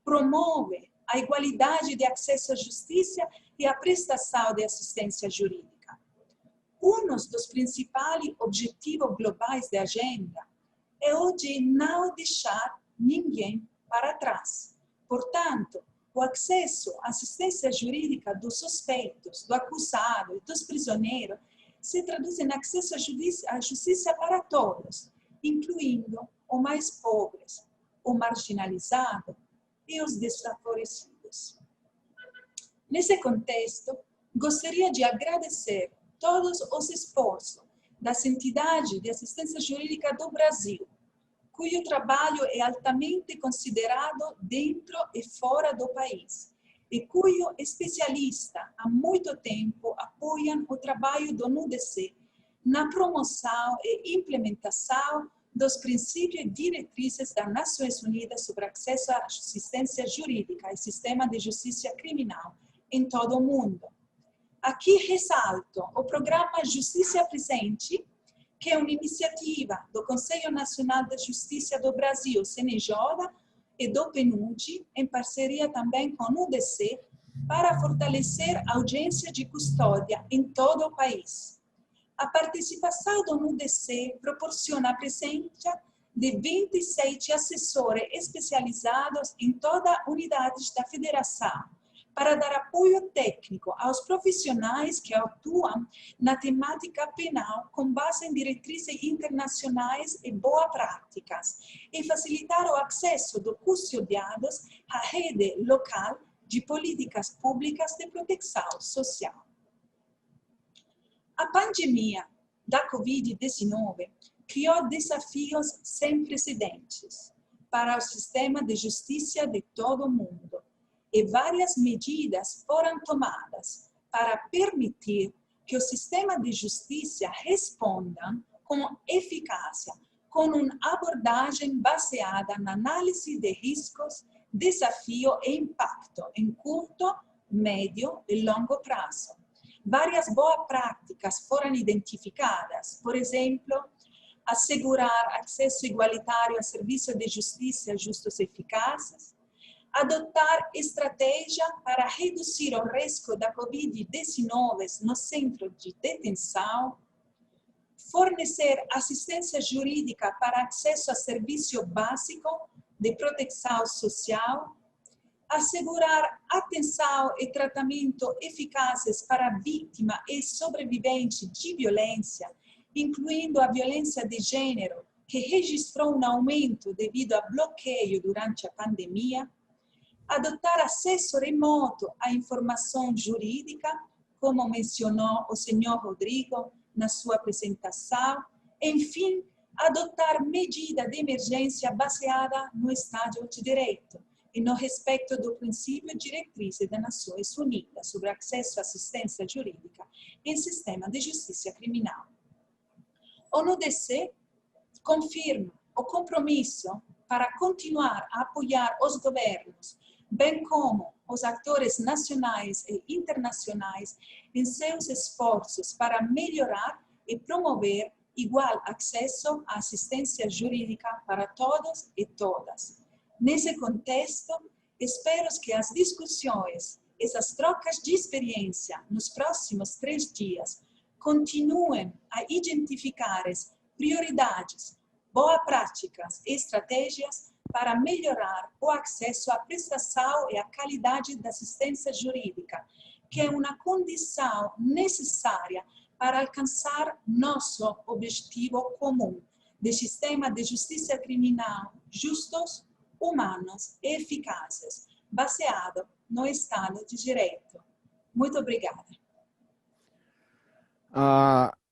promove a igualdade de acesso à justiça e a prestação de assistência jurídica. Um dos principais objetivos globais da agenda é o de não deixar ninguém para trás. Portanto, o acesso à assistência jurídica dos suspeitos, do acusado e dos prisioneiros se traduz em acesso à justiça para todos, incluindo os mais pobres, os marginalizados e os desfavorecidos. Nesse contexto, gostaria de agradecer todos os esforços das entidades de assistência jurídica do Brasil, cujo trabalho é altamente considerado dentro e fora do país, e cujo especialistas há muito tempo apoiam o trabalho do NUDC na promoção e implementação dos princípios e diretrizes das Nações Unidas sobre acesso à assistência jurídica e sistema de justiça criminal em todo o mundo. Aqui ressalto o programa Justiça Presente, que é uma iniciativa do Conselho Nacional de Justiça do Brasil, CNJ, e do PNUD, em parceria também com o UDC, para fortalecer a audiência de custódia em todo o país. A participação do UDC proporciona a presença de 27 assessores especializados em todas as unidades da federação, para dar apoio técnico aos profissionais que atuam na temática penal com base em diretrizes internacionais e boas práticas e facilitar o acesso dos custodiados à rede local de políticas públicas de proteção social. A pandemia da Covid-19 criou desafios sem precedentes para o sistema de justiça de todo o mundo, e várias medidas foram tomadas para permitir que o sistema de justiça responda com eficácia, com uma abordagem baseada na análise de riscos, desafio e impacto em curto, médio e longo prazo. Várias boas práticas foram identificadas, por exemplo, assegurar acesso igualitário a serviços de justiça justos e eficazes, adotar estratégia para reduzir o risco da Covid-19 no centro de detenção, fornecer assistência jurídica para acesso a serviço básico de proteção social, assegurar atenção e tratamento eficazes para vítima e sobrevivente de violência, incluindo a violência de gênero, que registrou um aumento devido a bloqueio durante a pandemia, adotar acesso remoto à informação jurídica, como mencionou o senhor Rodrigo na sua apresentação, enfim, adotar medida de emergência baseada no Estado de Direito e no respeito do princípio diretriz das Nações Unidas sobre acesso à assistência jurídica em sistema de justiça criminal. O NUDC confirma o compromisso para continuar a apoiar os governos, bem como os atores nacionais e internacionais em seus esforços para melhorar e promover igual acesso à assistência jurídica para todos e todas. Nesse contexto, espero que as discussões, essas trocas de experiência nos próximos 3 dias, continuem a identificar as prioridades, boas práticas e estratégias para melhorar o acesso à prestação e à qualidade da assistência jurídica, que é uma condição necessária para alcançar nosso objetivo comum de sistema de justiça criminal justos, humanos e eficazes, baseado no Estado de Direito. Muito obrigada.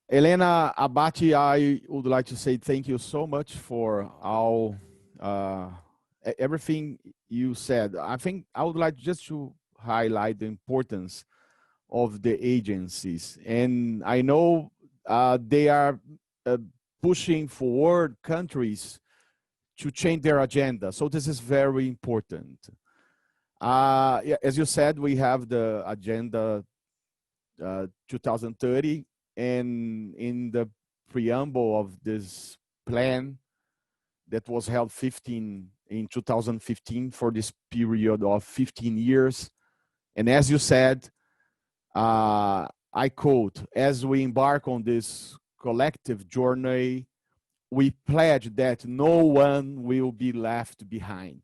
Elena Abate, I would like to say thank you so much for all everything you said. I think I would like just to highlight the importance of the agencies. And I know they are pushing forward countries to change their agenda. So this is very important. As you said, we have the Agenda 2030, and in the preamble of this plan that was held in 2015 for this period of 15 years. And as you said, I quote, as we embark on this collective journey, we pledge that no one will be left behind.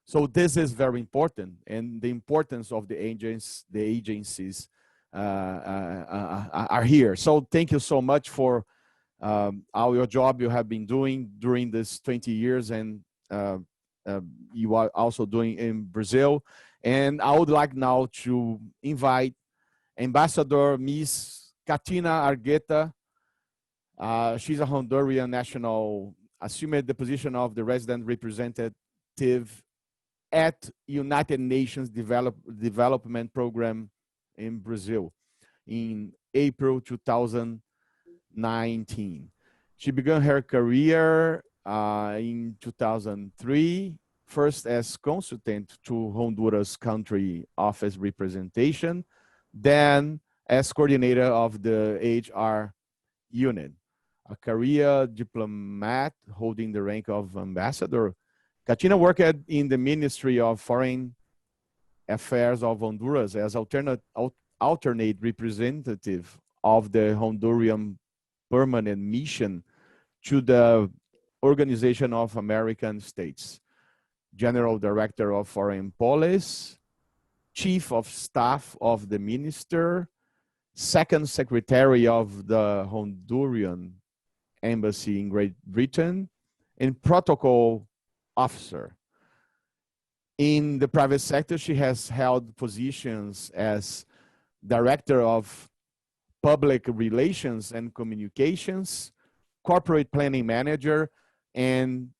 So this is very important, and the importance of the agencies are here. So thank you so much for all your job you have been doing during this 20 years, and you are also doing in Brazil. And I would like now to invite Ambassador Ms. Katina Argueta. She's a Honduran national assumed the position of the resident representative at United Nations Development Program in Brazil in April 2019. She began her career in 2003, first as consultant to Honduras Country Office Representation, then as coordinator of the HR unit. A career diplomat holding the rank of ambassador, Katina worked in the Ministry of Foreign Affairs of Honduras as alternate representative of the Honduran Permanent Mission to the Organization of American States, General Director of Foreign Policy, Chief of Staff of the Minister, Second Secretary of the Honduran Embassy in Great Britain, and Protocol Officer. In the private sector, she has held positions as Director of Public Relations and Communications, Corporate Planning Manager, and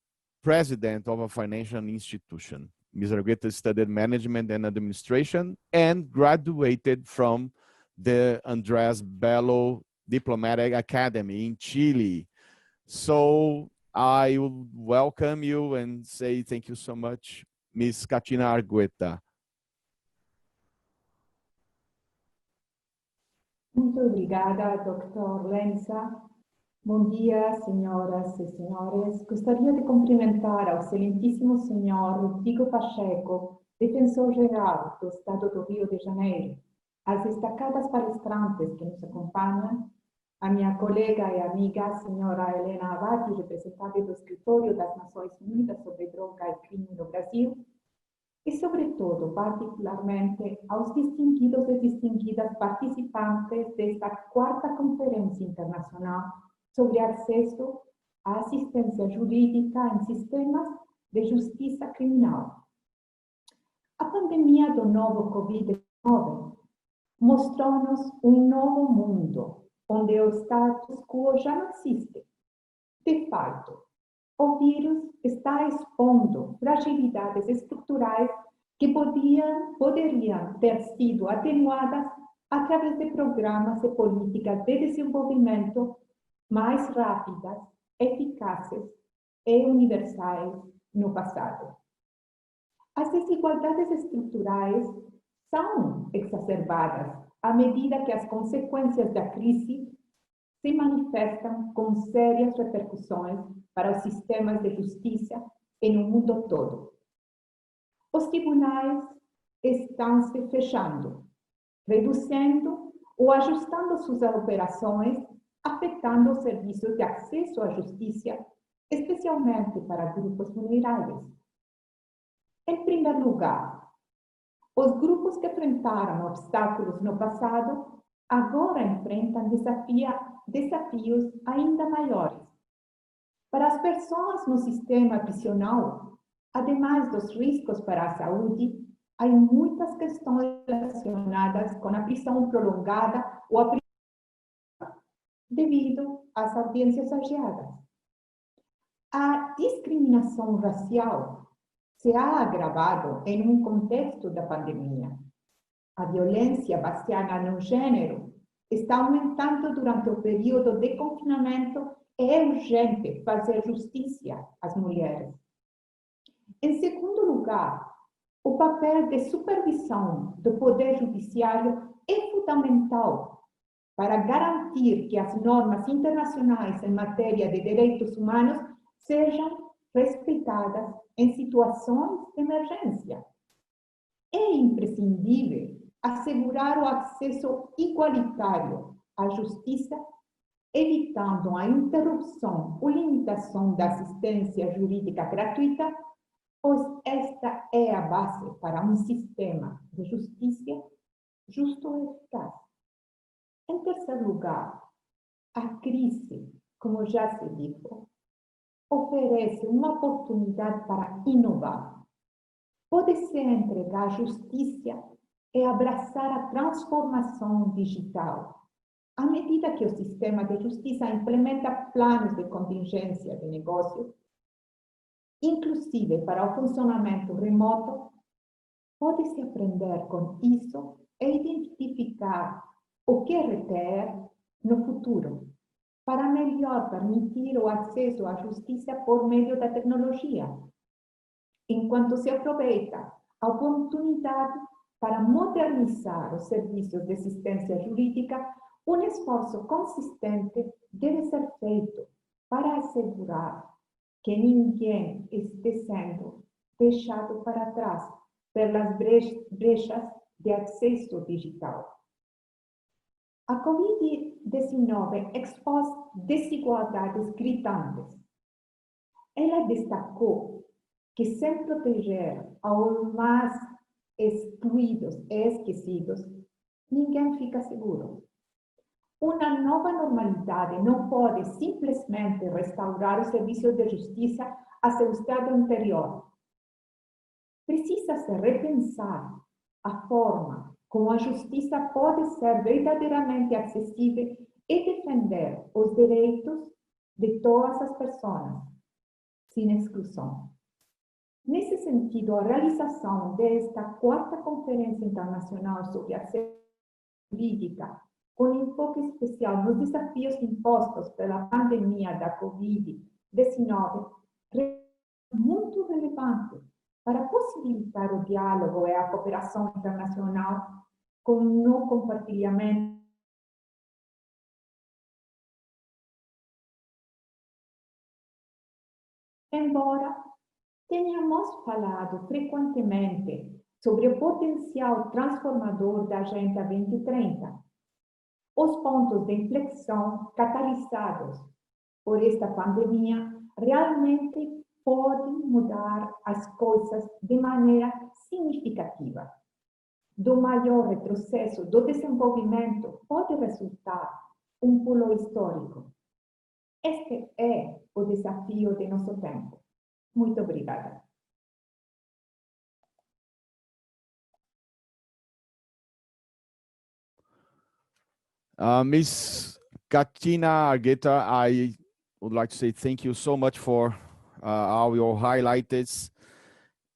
President of a financial institution. Ms. Argueta studied Management and Administration and graduated from the Andrés Bello Diplomatic Academy in Chile. So I will welcome you and say thank you so much, Ms. Katina Argueta. Muito obrigada, Dr. Lenza. Bom dia, senhoras e senhores. Gostaria de cumprimentar ao excelentíssimo senhor Rodrigo Pacheco, defensor-geral do Estado do Rio de Janeiro, as destacadas palestrantes que nos acompanham, a minha colega e amiga, senhora Helena Abati, representante do Escritório das Nações Unidas sobre Droga e Crime no Brasil, e, sobretudo, particularmente, aos distinguidos e distinguidas participantes desta 4ª Conferência Internacional sobre acesso à assistência jurídica em sistemas de justiça criminal. A pandemia do novo Covid-19 mostrou-nos um novo mundo, onde o status quo já não existe. De fato, o vírus está expondo fragilidades estruturais que poderiam ter sido atenuadas através de programas e políticas de desenvolvimento mais rápidas, eficazes e universais no passado. As desigualdades estruturais são exacerbadas à medida que as consequências da crise se manifestam com sérias repercussões para os sistemas de justiça e no mundo todo. Os tribunais estão se fechando, reduzindo ou ajustando suas operações, afetando os serviços de acesso à justiça, especialmente para grupos vulneráveis. Em primeiro lugar, os grupos que enfrentaram obstáculos no passado agora enfrentam desafios ainda maiores. Para as pessoas no sistema prisional, ademais dos riscos para a saúde, há muitas questões relacionadas com a prisão prolongada ou a prisão devido às audiências adiadas. A discriminação racial se ha agravado em um contexto da pandemia. A violência baseada no gênero está aumentando durante o período de confinamento e é urgente fazer justiça às mulheres. Em segundo lugar, o papel de supervisão do Poder Judiciário é fundamental para garantir que as normas internacionais em matéria de direitos humanos sejam respeitadas em situações de emergência. É imprescindível assegurar o acesso igualitário à justiça, evitando a interrupção ou limitação da assistência jurídica gratuita, pois esta é a base para um sistema de justiça justo e eficaz. Em terceiro lugar, a crise, como já se disse, oferece uma oportunidade para inovar. Pode-se entregar justiça e abraçar a transformação digital, À medida que o sistema de justiça implementa planos de contingência de negócios, inclusive para o funcionamento remoto, pode-se aprender com isso e identificar o que reter no futuro, para melhor permitir o acesso à justiça por meio da tecnologia, enquanto se aproveita a oportunidade para modernizar os serviços de assistência jurídica. Um esforço consistente deve ser feito para assegurar que ninguém esteja sendo deixado para trás pelas brechas de acesso digital. A Covid-19 expôs desigualdades gritantes. Ela destacou que, sem proteger aos mais excluídos e esquecidos, ninguém fica seguro. Uma nova normalidade não pode simplesmente restaurar o serviço de justiça a seu estado anterior. Precisa-se repensar a forma como a justiça pode ser verdadeiramente acessível e defender os direitos de todas as pessoas, sem exclusão. Nesse sentido, a realização desta quarta Conferência Internacional sobre Acesso Jurídica, com enfoque especial nos desafios impostos pela pandemia da Covid-19, é muito relevante para possibilitar o diálogo e a cooperação internacional com o compartilhamento. Embora tenhamos falado frequentemente sobre o potencial transformador da Agenda 2030, os pontos de inflexão catalisados por esta pandemia realmente podem mudar as coisas de maneira significativa. Do maior retrocesso do desenvolvimento pode resultar um pulo histórico. Este é o desafio de nosso tempo. Muito obrigada. Ms. Katina Argueta, I would like to say thank you so much for all your highlights.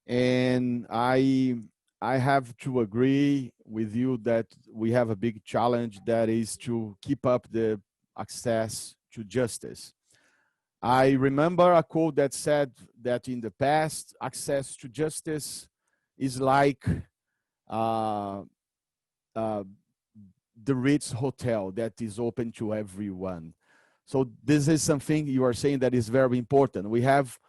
And I have to agree with you that we have a big challenge, that is to keep up the access to justice. I remember a quote that said that in the past, access to justice is like the Ritz Hotel that is open to everyone. So this is something you are saying that is very important. We have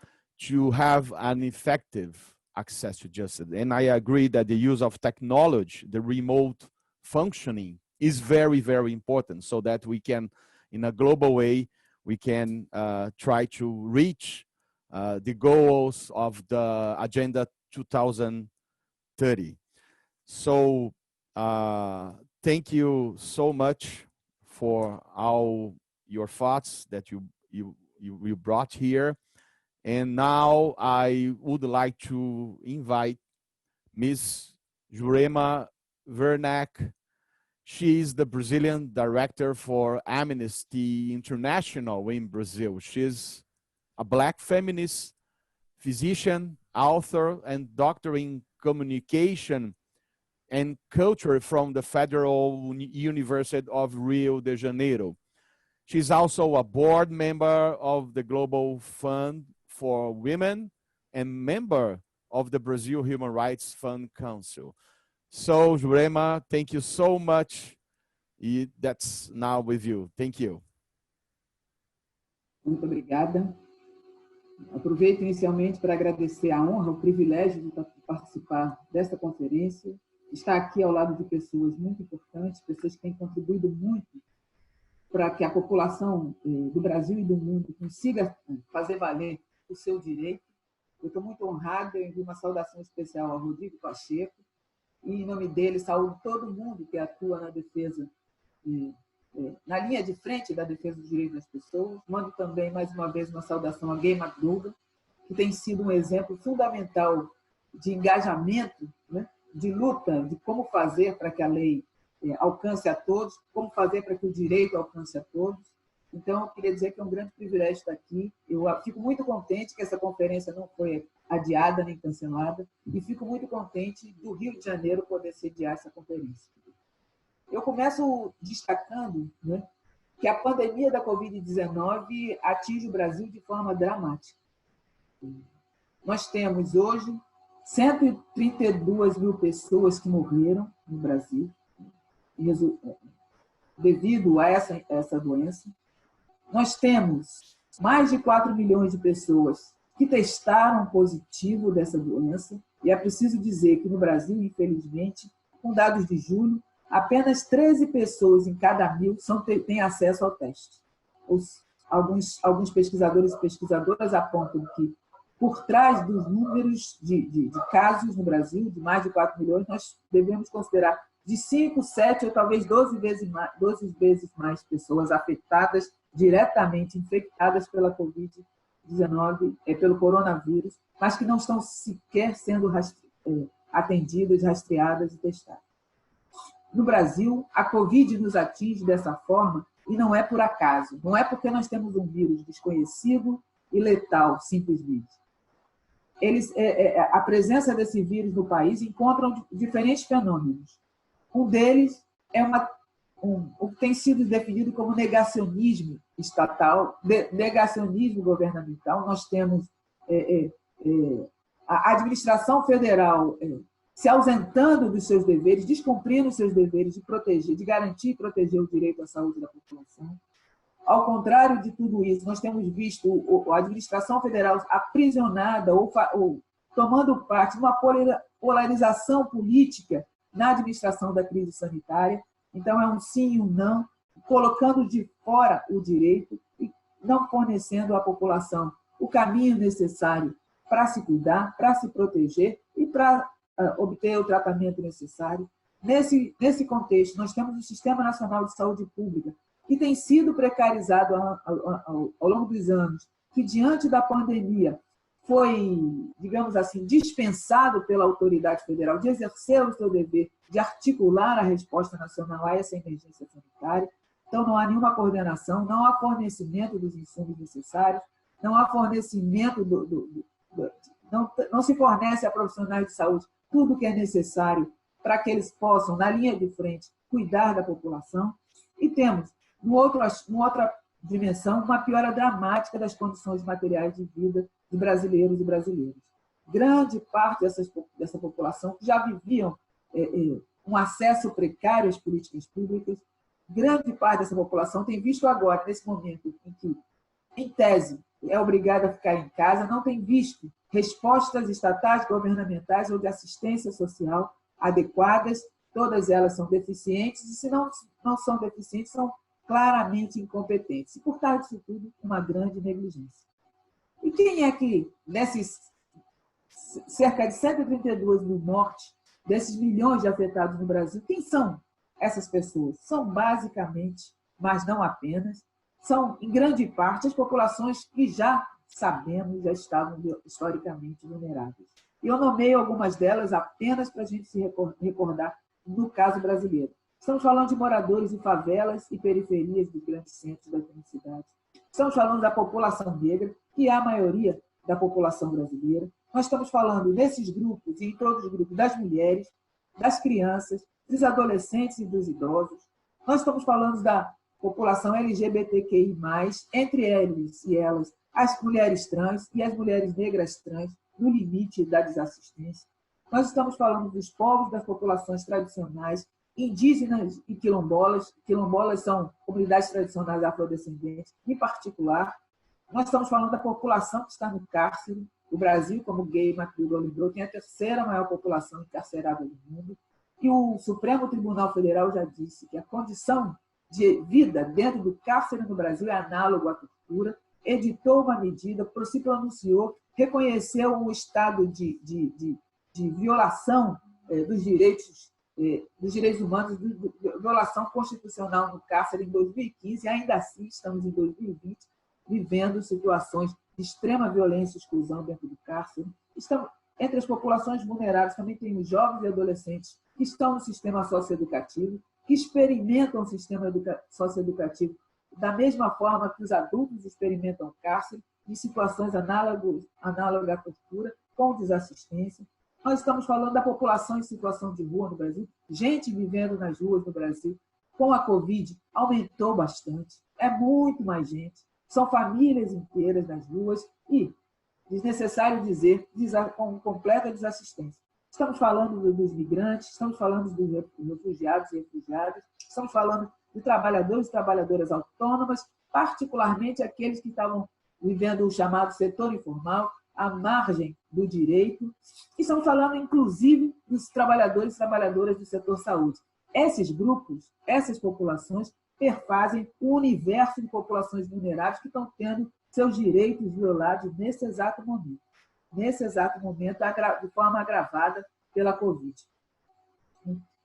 to have an effective access to justice. And I agree that the use of technology, the remote functioning, is very, very important, so that we can, in a global way, we can try to reach the goals of the Agenda 2030. So thank you so much for all your thoughts that you brought here. And now I would like to invite Ms. Jurema Werneck. She is the Brazilian director for Amnesty International in Brazil. She's a Black feminist, physician, author, and doctor in communication and culture from the Federal University of Rio de Janeiro. She's also a board member of the Global Fund for Women and member of the Brazil Human Rights Fund Council. So, Jurema, thank you so much. That's now with you. Thank you. Muito obrigada. Aproveito inicialmente para agradecer a honra, o privilégio de participar desta conferência, estar aqui ao lado de pessoas muito importantes, pessoas que têm contribuído muito para que a população do Brasil e do mundo consiga fazer valer o seu direito. Eu estou muito honrada, eu envio uma saudação especial ao Rodrigo Pacheco, e em nome dele saúdo todo mundo que atua na defesa, na linha de frente da defesa dos direitos das pessoas. Mando também, mais uma vez, uma saudação a Gay McDougall, que tem sido um exemplo fundamental de engajamento, né, de luta, de como fazer para que a lei alcance a todos, como fazer para que o direito alcance a todos. Então, eu queria dizer que é um grande privilégio estar aqui. Eu fico muito contente que essa conferência não foi adiada nem cancelada, e fico muito contente do Rio de Janeiro poder sediar essa conferência. Eu começo destacando, né, que a pandemia da Covid-19 atinge o Brasil de forma dramática. Nós temos hoje 132 mil pessoas que morreram no Brasil devido a essa doença. Nós temos mais de 4 milhões de pessoas que testaram positivo dessa doença, e é preciso dizer que no Brasil, infelizmente, com dados de julho, apenas 13 pessoas em cada 1.000 têm acesso ao teste. Alguns pesquisadores e pesquisadoras apontam que, por trás dos números de casos no Brasil, de mais de 4 milhões, nós devemos considerar de 5, 7 ou talvez 12 vezes mais pessoas afetadas, diretamente infectadas pela Covid-19, pelo coronavírus, mas que não estão sequer sendo atendidas, rastreadas e testadas. No Brasil, a Covid nos atinge dessa forma e não é por acaso, não é porque nós temos um vírus desconhecido e letal, simplesmente. A presença desse vírus no país encontra diferentes fenômenos. Um deles é o que tem sido definido como negacionismo estatal, negacionismo governamental. Nós temos a administração federal se ausentando dos seus deveres, descumprindo os seus deveres de proteger, de garantir e proteger o direito à saúde da população. Ao contrário de tudo isso, nós temos visto a administração federal aprisionada ou tomando parte de uma polarização política na administração da crise sanitária. Então, é um sim e um não, colocando de fora o direito e não fornecendo à população o caminho necessário para se cuidar, para se proteger e para obter o tratamento necessário. Nesse contexto, nós temos o Sistema Nacional de Saúde Pública, que tem sido precarizado ao longo dos anos, que, diante da pandemia, foi, digamos assim, dispensado pela autoridade federal de exercer o seu dever de articular a resposta nacional a essa emergência sanitária. Então, não há nenhuma coordenação, não há fornecimento dos insumos necessários, não há fornecimento não se fornece a profissionais de saúde tudo o que é necessário para que eles possam, na linha de frente, cuidar da população. E temos, numa outra dimensão, uma piora dramática das condições materiais de vida de brasileiros e brasileiras. Grande parte dessa população que já viviam um acesso precário às políticas públicas, grande parte dessa população tem visto agora, nesse momento em que, em tese, é obrigada a ficar em casa, não tem visto respostas estatais, governamentais ou de assistência social adequadas. Todas elas são deficientes, e se não são deficientes, são claramente incompetentes. E, por trás disso tudo, uma grande negligência. E quem é que, nesses cerca de 132 mil mortes, desses milhões de afetados no Brasil, quem são essas pessoas? São basicamente, mas não apenas, são, em grande parte, as populações que já sabemos, já estavam historicamente vulneráveis. E eu nomeio algumas delas apenas para a gente se recordar no caso brasileiro. Estamos falando de moradores de favelas e periferias dos grandes centros das grandes cidades. Estamos falando da população negra, que é a maioria da população brasileira. Nós estamos falando, nesses grupos e em todos os grupos, das mulheres, das crianças, dos adolescentes e dos idosos. Nós estamos falando da população LGBTQI+, entre eles e elas, as mulheres trans e as mulheres negras trans, no limite da desassistência. Nós estamos falando dos povos, das populações tradicionais, indígenas e quilombolas. Quilombolas são comunidades tradicionais afrodescendentes, em particular. Nós estamos falando da população que está no cárcere. O Brasil, como o Gay Macludo lembrou, tem a terceira maior população encarcerada do mundo. E o Supremo Tribunal Federal já disse que a condição de vida dentro do cárcere no Brasil é análogo à tortura. Editou uma medida, se pronunciou, reconheceu um estado de violação dos direitos humanos, de violação constitucional no cárcere em 2015, e ainda assim estamos em 2020, vivendo situações de extrema violência e exclusão dentro do cárcere. Entre as populações vulneráveis também tem os jovens e adolescentes que estão no sistema socioeducativo, que experimentam o sistema socioeducativo da mesma forma que os adultos experimentam cárcere, em situações análogas à tortura, com desassistência. Nós estamos falando da população em situação de rua no Brasil, gente vivendo nas ruas no Brasil. Com a Covid, aumentou bastante, é muito mais gente, são famílias inteiras nas ruas e, desnecessário dizer, com completa desassistência. Estamos falando dos migrantes, estamos falando dos refugiados e refugiadas, estamos falando de trabalhadores e trabalhadoras autônomas, particularmente aqueles que estavam vivendo o chamado setor informal, à margem do direito, e estamos falando, inclusive, dos trabalhadores e trabalhadoras do setor saúde. Esses grupos, essas populações, perfazem o universo de populações vulneráveis que estão tendo seus direitos violados nesse exato momento. Nesse exato momento, de forma agravada pela Covid.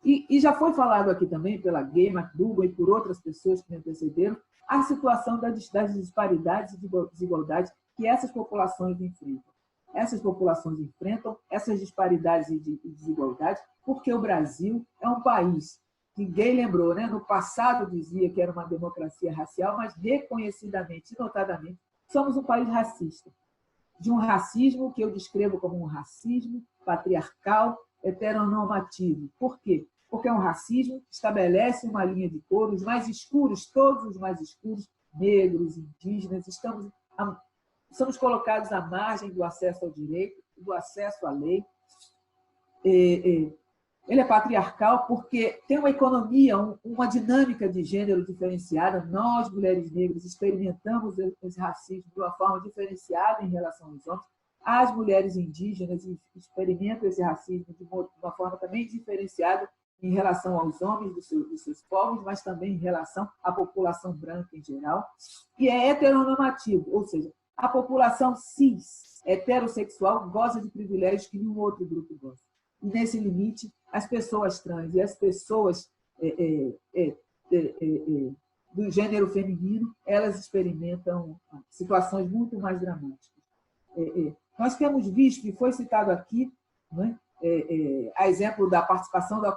E já foi falado aqui também pela Gay McDougall e por outras pessoas que me antecederam, a situação das disparidades e desigualdades que essas populações enfrentam. Essas populações enfrentam essas disparidades e desigualdades porque o Brasil é um país que Gay lembrou, né? No passado dizia que era uma democracia racial, mas reconhecidamente e notadamente somos um país racista. De um racismo que eu descrevo como um racismo patriarcal, heteronormativo. Por quê? Porque é um racismo que estabelece uma linha de cor, os mais escuros, todos os mais escuros, negros, indígenas, somos colocados à margem do acesso ao direito, do acesso à lei. Ele é patriarcal porque tem uma economia, uma dinâmica de gênero diferenciada. Nós, mulheres negras, experimentamos esse racismo de uma forma diferenciada em relação aos homens. As mulheres indígenas experimentam esse racismo de uma forma também diferenciada em relação aos homens dos seus povos, mas também em relação à população branca em geral. E é heteronormativo, ou seja, a população cis, heterossexual, goza de privilégios que nenhum outro grupo goza. E, nesse limite, as pessoas trans e as pessoas do gênero feminino, elas experimentam situações muito mais dramáticas. Nós temos visto, e foi citado aqui, né, a exemplo da participação da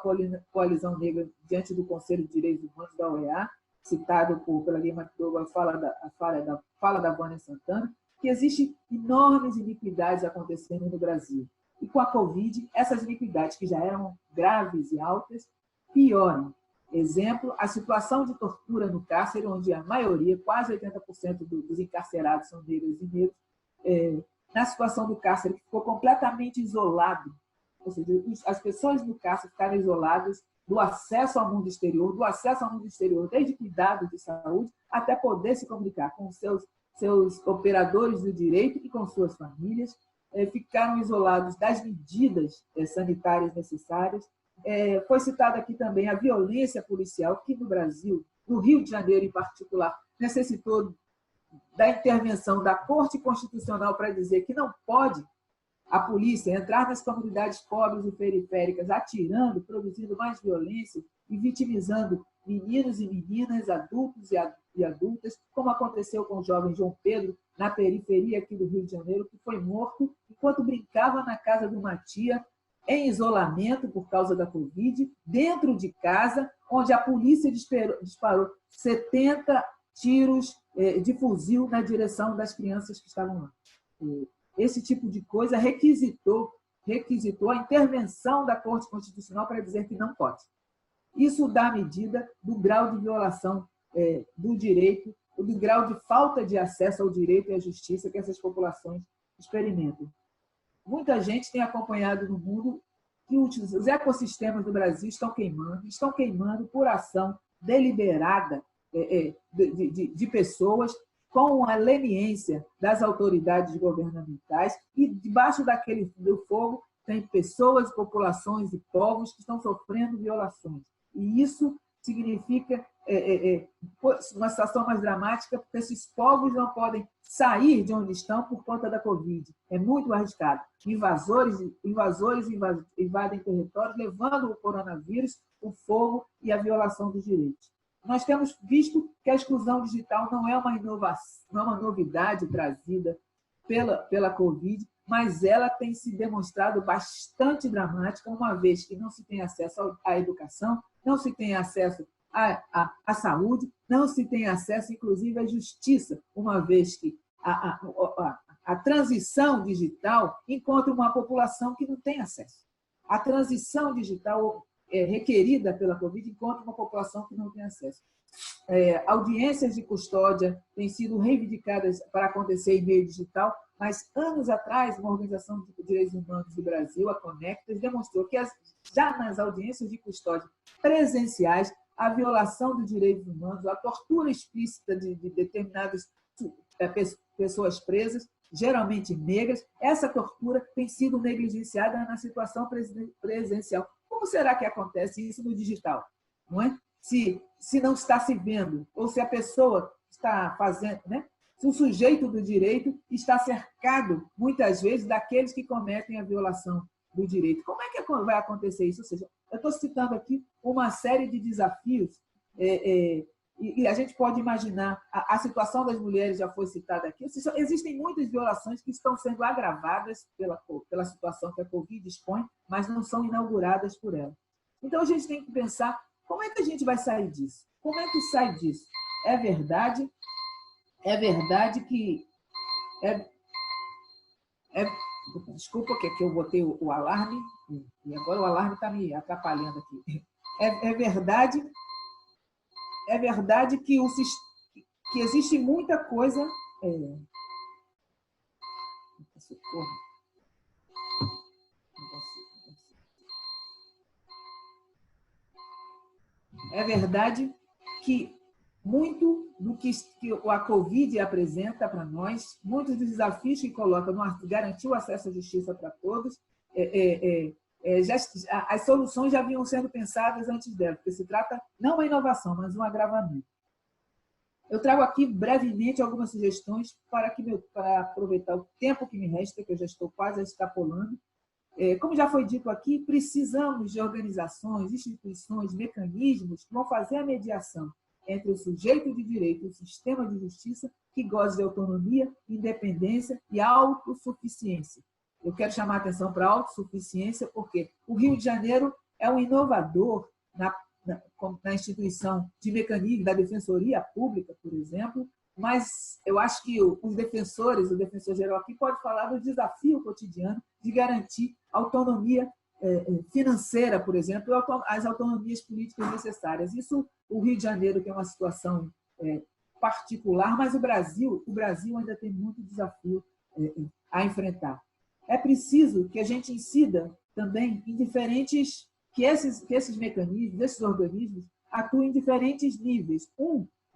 Coalizão Negra diante do Conselho de Direitos Humanos da OEA, citado pela Gay McDougall, a fala da Vânia Santana, que existem enormes iniquidades acontecendo no Brasil. E com a Covid, essas iniquidades, que já eram graves e altas, pioram. Exemplo, a situação de tortura no cárcere, onde a maioria, quase 80% dos encarcerados são negros e negros, na situação do cárcere, que ficou completamente isolado. Ou seja, as pessoas no cárcere ficaram isoladas do acesso ao mundo exterior, desde cuidado de saúde, até poder se comunicar com seus operadores do direito e com suas famílias, ficaram isolados das medidas sanitárias necessárias. Foi citada aqui também a violência policial, que no Brasil, no Rio de Janeiro em particular, necessitou da intervenção da Corte Constitucional para dizer que não pode a polícia entrar nas comunidades pobres e periféricas atirando, produzindo mais violência e vitimizando meninos e meninas, adultos e adultas, como aconteceu com o jovem João Pedro, na periferia aqui do Rio de Janeiro, que foi morto enquanto brincava na casa de uma tia, em isolamento por causa da Covid, dentro de casa, onde a polícia disparou 70 tiros de fuzil na direção das crianças que estavam lá. Esse tipo de coisa requisitou a intervenção da Corte Constitucional para dizer que não pode. Isso dá medida do grau de violação do direito, do grau de falta de acesso ao direito e à justiça que essas populações experimentam. Muita gente tem acompanhado no mundo que os ecossistemas do Brasil estão queimando por ação deliberada de pessoas com a leniência das autoridades governamentais, e debaixo do fogo tem pessoas, populações e povos que estão sofrendo violações. E isso significa uma situação mais dramática, porque esses povos não podem sair de onde estão por conta da Covid. É muito arriscado. Invasores invadem territórios, levando o coronavírus, o fogo e a violação dos direitos. Nós temos visto que a exclusão digital não é uma inovação, não é uma novidade trazida pela Covid, mas ela tem se demonstrado bastante dramática, uma vez que não se tem acesso à educação, não se tem acesso à saúde, não se tem acesso, inclusive, à justiça, uma vez que a transição digital encontra uma população que não tem acesso. A transição digital requerida pela Covid encontra uma população que não tem acesso. Audiências de custódia têm sido reivindicadas para acontecer em meio digital, mas anos atrás, uma organização de direitos humanos do Brasil, a Conectas, demonstrou que já nas audiências de custódia presenciais, a violação dos direitos humanos, a tortura explícita de determinadas pessoas presas, geralmente negras, essa tortura tem sido negligenciada na situação presencial. Como será que acontece isso no digital? Não é? Se não está se vendo, ou se a pessoa está fazendo, né? Se o sujeito do direito está cercado, muitas vezes, daqueles que cometem a violação do direito. Como é que vai acontecer isso? Ou seja, eu estou citando aqui uma série de desafios, e a gente pode imaginar, a situação das mulheres já foi citada aqui, ou seja, existem muitas violações que estão sendo agravadas pela situação que a Covid expõe, mas não são inauguradas por ela. Então, a gente tem que pensar, como é que a gente vai sair disso? Como é que sai disso? É verdade que... Desculpa que eu botei o alarme, e agora o alarme está me atrapalhando aqui. É verdade que, que existe muita coisa... Socorro. Não consigo. É verdade que muito do que a Covid apresenta para nós, muitos dos desafios que coloca no garantir o acesso à justiça para todos, as soluções já vinham sendo pensadas antes dela, porque se trata não uma inovação, mas um agravamento. Eu trago aqui brevemente algumas sugestões para aproveitar o tempo que me resta, que eu já estou quase extrapolando. Como já foi dito aqui, precisamos de organizações, instituições, mecanismos que vão fazer a mediação entre o sujeito de direito e o sistema de justiça que goza de autonomia, independência e autossuficiência. Eu quero chamar a atenção para a autossuficiência porque o Rio de Janeiro é um inovador na instituição de mecanismo da Defensoria Pública, por exemplo, mas eu acho que os defensores, o defensor geral aqui pode falar do desafio cotidiano de garantir autonomia financeira, por exemplo, as autonomias políticas necessárias. Isso, o Rio de Janeiro tem uma situação particular, mas o Brasil ainda tem muito desafio a enfrentar. É preciso que a gente incida também em diferentes, que esses mecanismos, esses organismos, atuem em diferentes níveis.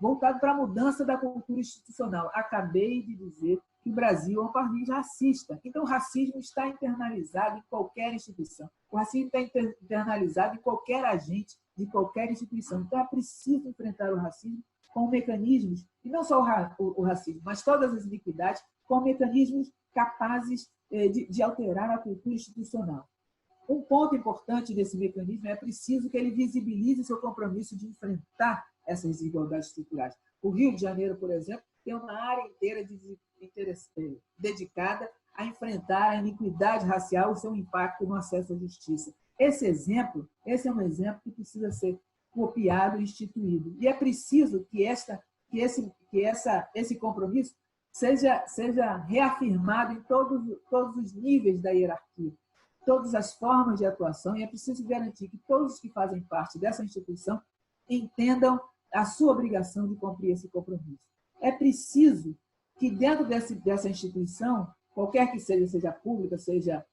Voltado para a mudança da cultura institucional. Acabei de dizer que o Brasil é um país racista. Então, o racismo está internalizado em qualquer instituição. O racismo está internalizado em qualquer agente de qualquer instituição. Então, é preciso enfrentar o racismo com mecanismos, e não só o racismo, mas todas as iniquidades, com mecanismos capazes de alterar a cultura institucional. Um ponto importante desse mecanismo é preciso que ele visibilize seu compromisso de enfrentar essas desigualdades estruturais. O Rio de Janeiro, por exemplo, tem uma área inteira dedicada a enfrentar a iniquidade racial e seu impacto no acesso à justiça. Esse é um exemplo que precisa ser copiado e instituído. E é preciso que esse compromisso seja reafirmado em todos os níveis da hierarquia, todas as formas de atuação, e é preciso garantir que todos os que fazem parte dessa instituição entendam a sua obrigação de cumprir esse compromisso. É preciso que dentro dessa instituição, qualquer que seja pública, seja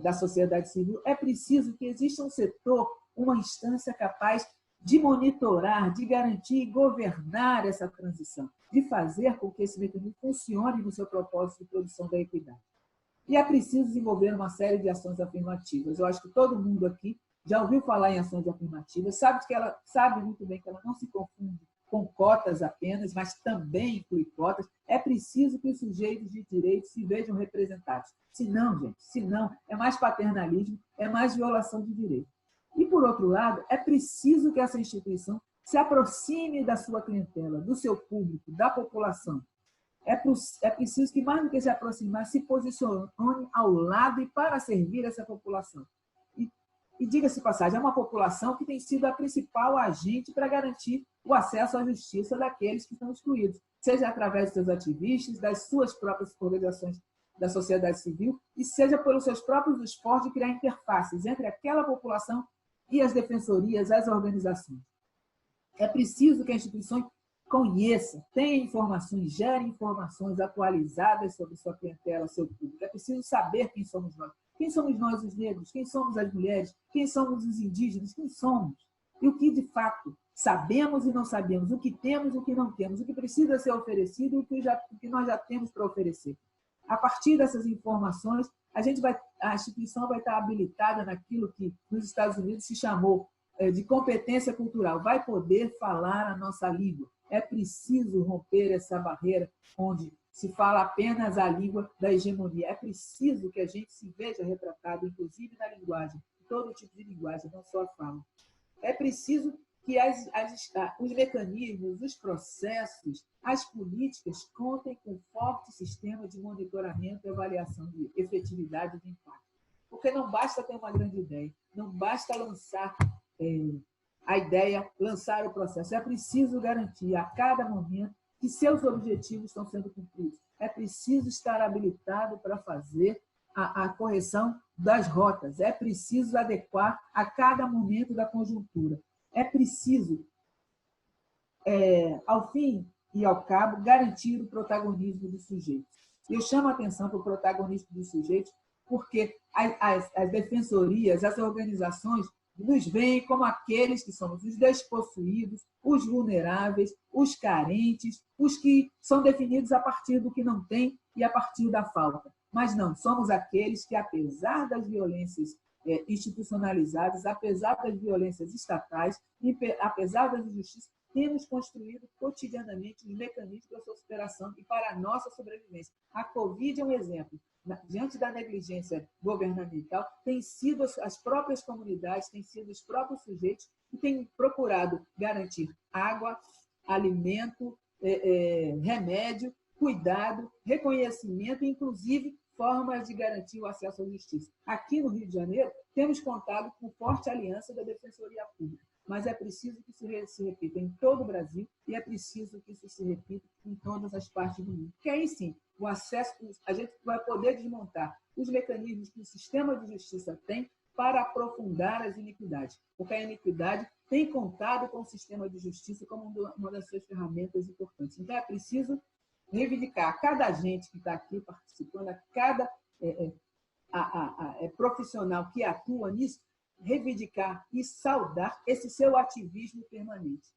da sociedade civil, é preciso que exista um setor, uma instância capaz de monitorar, de garantir e governar essa transição, de fazer com que esse mecanismo funcione no seu propósito de produção da equidade. E é preciso desenvolver uma série de ações afirmativas. Eu acho que todo mundo aqui já ouviu falar em ações afirmativas, sabe muito bem que ela não se confunde com cotas apenas, mas também inclui cotas. É preciso que os sujeitos de direito se vejam representados. Senão, é mais paternalismo, é mais violação de direito. E, por outro lado, é preciso que essa instituição se aproxime da sua clientela, do seu público, da população. É preciso que, mais do que se aproximar, se posicione ao lado e para servir essa população. E, diga-se de passagem, é uma população que tem sido a principal agente para garantir o acesso à justiça daqueles que estão excluídos, seja através dos seus ativistas, das suas próprias organizações da sociedade civil, e seja pelos seus próprios esforços de criar interfaces entre aquela população e as defensorias, as organizações. É preciso que a instituição conheça, tenha informações, gere informações atualizadas sobre sua clientela, seu público. É preciso saber quem somos nós. Quem somos nós, os negros? Quem somos as mulheres? Quem somos os indígenas? Quem somos? E o que, de fato, sabemos e não sabemos, o que temos e o que não temos, o que precisa ser oferecido e o que nós já temos para oferecer. A partir dessas informações, a instituição vai estar habilitada naquilo que nos Estados Unidos se chamou de competência cultural, vai poder falar a nossa língua. É preciso romper essa barreira onde se fala apenas a língua da hegemonia. É preciso que a gente se veja retratado, inclusive na linguagem, todo tipo de linguagem, não só a fala. É preciso que os mecanismos, os processos, as políticas contem com um forte sistema de monitoramento e avaliação de efetividade e de impacto. Porque não basta ter uma grande ideia, não basta lançar a ideia, lançar o processo. É preciso garantir a cada momento que seus objetivos estão sendo cumpridos. É preciso estar habilitado para fazer a correção das rotas. É preciso adequar a cada momento da conjuntura. É preciso, ao fim e ao cabo, garantir o protagonismo do sujeito. Eu chamo a atenção para o protagonismo do sujeito porque as defensorias, as organizações, nos veem como aqueles que somos os despossuídos, os vulneráveis, os carentes, os que são definidos a partir do que não tem e a partir da falta. Mas não, somos aqueles que, apesar das violências institucionalizadas, apesar das violências estatais, e apesar das injustiças, temos construído cotidianamente os mecanismos para a sua superação e para a nossa sobrevivência. A Covid é um exemplo. Diante da negligência governamental, tem sido as próprias comunidades, têm sido os próprios sujeitos que têm procurado garantir água, alimento, remédio, cuidado, reconhecimento e, inclusive, formas de garantir o acesso à justiça. Aqui no Rio de Janeiro, temos contado com forte aliança da Defensoria Pública, mas é preciso que isso se repita em todo o Brasil e é preciso que isso se repita em todas as partes do mundo. Que aí sim, o acesso, a gente vai poder desmontar os mecanismos que o sistema de justiça tem para aprofundar as iniquidades, porque a iniquidade tem contado com o sistema de justiça como uma das suas ferramentas importantes. Então, é preciso reivindicar a cada agente que está aqui participando, a cada profissional que atua nisso, reivindicar e saudar esse seu ativismo permanente.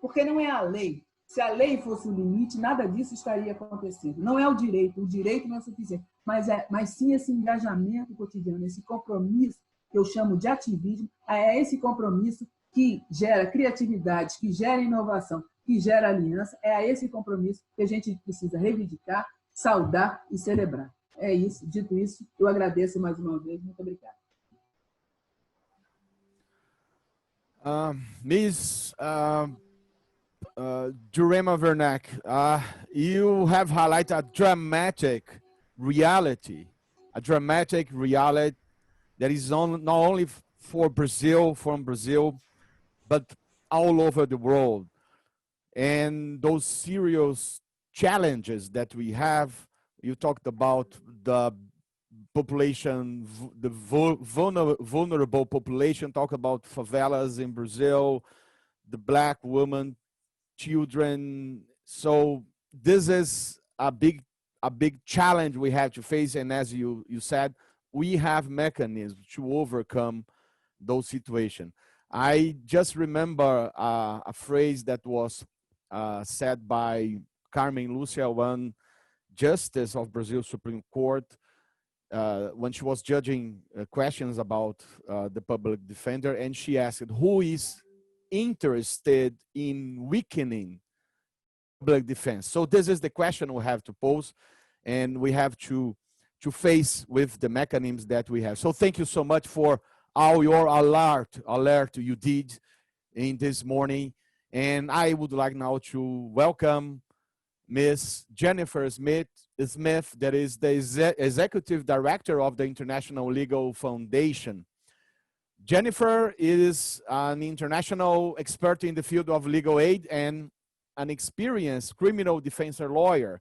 Porque não é a lei. Se a lei fosse o limite, nada disso estaria acontecendo. Não é o direito não é suficiente, mas sim esse engajamento cotidiano, esse compromisso que eu chamo de ativismo, é esse compromisso que gera criatividade, que gera inovação, que gera aliança, é a esse compromisso que a gente precisa reivindicar, saudar e celebrar. É isso. Dito isso, eu agradeço mais uma vez. Muito obrigada. Ms. Jurema Werneck, you have highlighted a dramatic reality that is not only for Brazil, from Brazil, but all over the world. And those serious challenges that we have, you talked about the population, the vulnerable population, talk about favelas in Brazil, the Black woman, children. So this is a big challenge we have to face. And as you said, we have mechanisms to overcome those situations. I just remember a phrase that was said by Carmen Lúcia, one justice of Brazil Supreme Court, when she was judging questions about the public defender, and she asked, who is interested in weakening public defense? So this is the question we have to pose, and we have to face with the mechanisms that we have. So thank you so much for all your alert you did in this morning. And I would like now to welcome Ms. Jennifer Smith, that is the Executive Director of the International Legal Foundation. Jennifer is an international expert in the field of legal aid and an experienced criminal defense lawyer.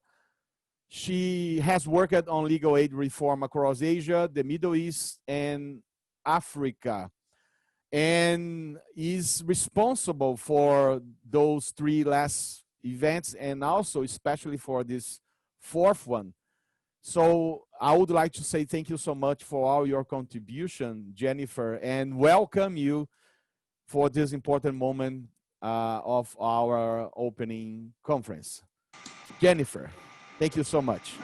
She has worked on legal aid reform across Asia, the Middle East, and Africa, and is responsible for those 3 last events and also especially for this 4th one. So I would like to say thank you so much for all your contribution, Jennifer, and welcome you for this important moment of our opening conference. Jennifer, thank you so much.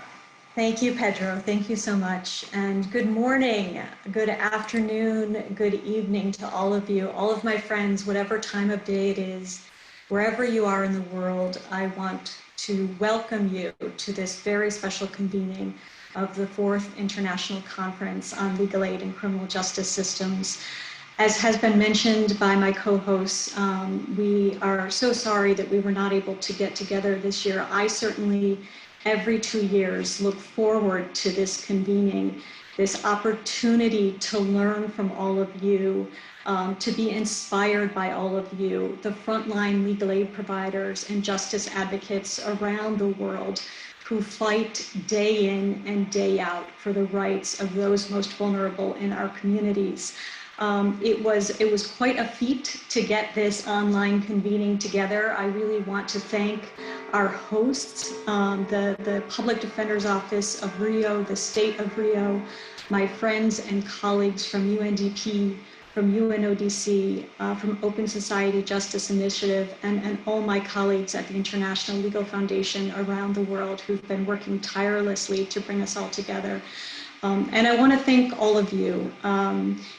Thank you, Pedro. Thank you so much. And good morning, good afternoon, good evening to all of you, all of my friends, whatever time of day it is, wherever you are in the world. I want to welcome you to this very special convening of the 4th International Conference on Legal Aid and Criminal Justice Systems. As has been mentioned by my co-hosts, we are so sorry that we were not able to get together this year. I certainly, every 2 years, look forward to this convening, this opportunity to learn from all of you, to be inspired by all of you, the frontline legal aid providers and justice advocates around the world who fight day in and day out for the rights of those most vulnerable in our communities. It was quite a feat to get this online convening together. I really want to thank our hosts, the Public Defender's Office of Rio, the State of Rio, my friends and colleagues from UNDP, from UNODC, from Open Society Justice Initiative, and all my colleagues at the International Legal Foundation around the world who've been working tirelessly to bring us all together. And I want to thank all of you.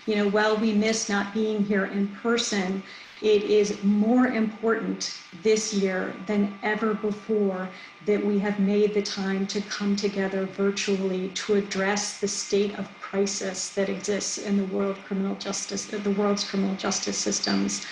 You know, while we miss not being here in person, it is more important this year than ever before that we have made the time to come together virtually to address the state of crisis that exists in the world's criminal justice systems.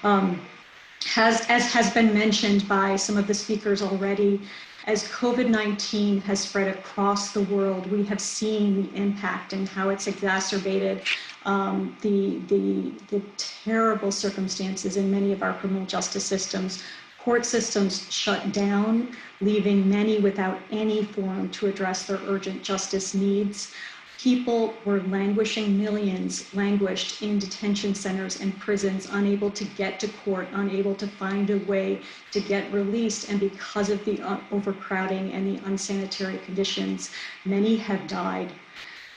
As has been mentioned by some of the speakers already, as COVID-19 has spread across the world, we have seen the impact and how it's exacerbated the terrible circumstances in many of our criminal justice systems. Court systems shut down, leaving many without any forum to address their urgent justice needs. People were languishing, millions languished in detention centers and prisons, unable to get to court, unable to find a way to get released. And because of the overcrowding and the unsanitary conditions, many have died.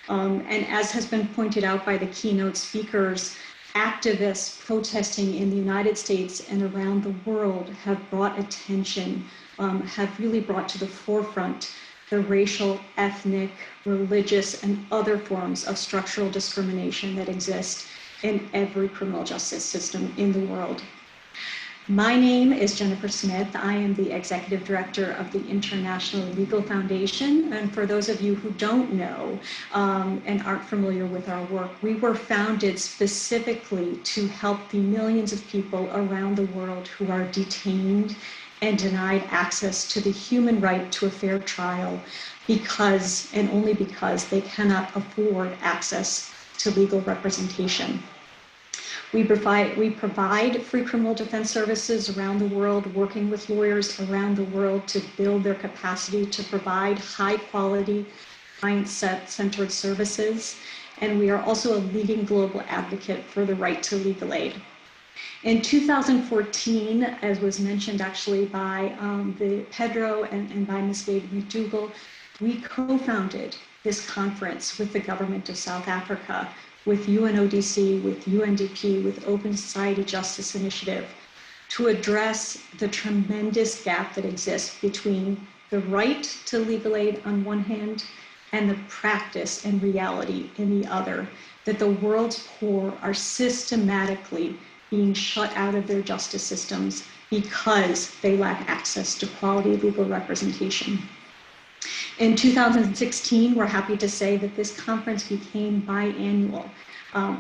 And as has been pointed out by the keynote speakers, activists protesting in the United States and around the world have brought attention, have really brought to the forefront the racial, ethnic, religious, and other forms of structural discrimination that exist in every criminal justice system in the world. My name is Jennifer Smith. I am the Executive Director of the International Legal Foundation. And for those of you who don't know and aren't familiar with our work, we were founded specifically to help the millions of people around the world who are detained and denied access to the human right to a fair trial because, and only because, they cannot afford access to legal representation. We provide free criminal defense services around the world, working with lawyers around the world to build their capacity to provide high quality, client-centered services. And we are also a leading global advocate for the right to legal aid. In 2014, as was mentioned actually by Pedro and by Ms. Vade McDougall, we co-founded this conference with the government of South Africa, with UNODC, with UNDP, with Open Society Justice Initiative, to address the tremendous gap that exists between the right to legal aid on one hand and the practice and reality in the other, that the world's poor are systematically being shut out of their justice systems because they lack access to quality legal representation. In 2016, we're happy to say that this conference became biannual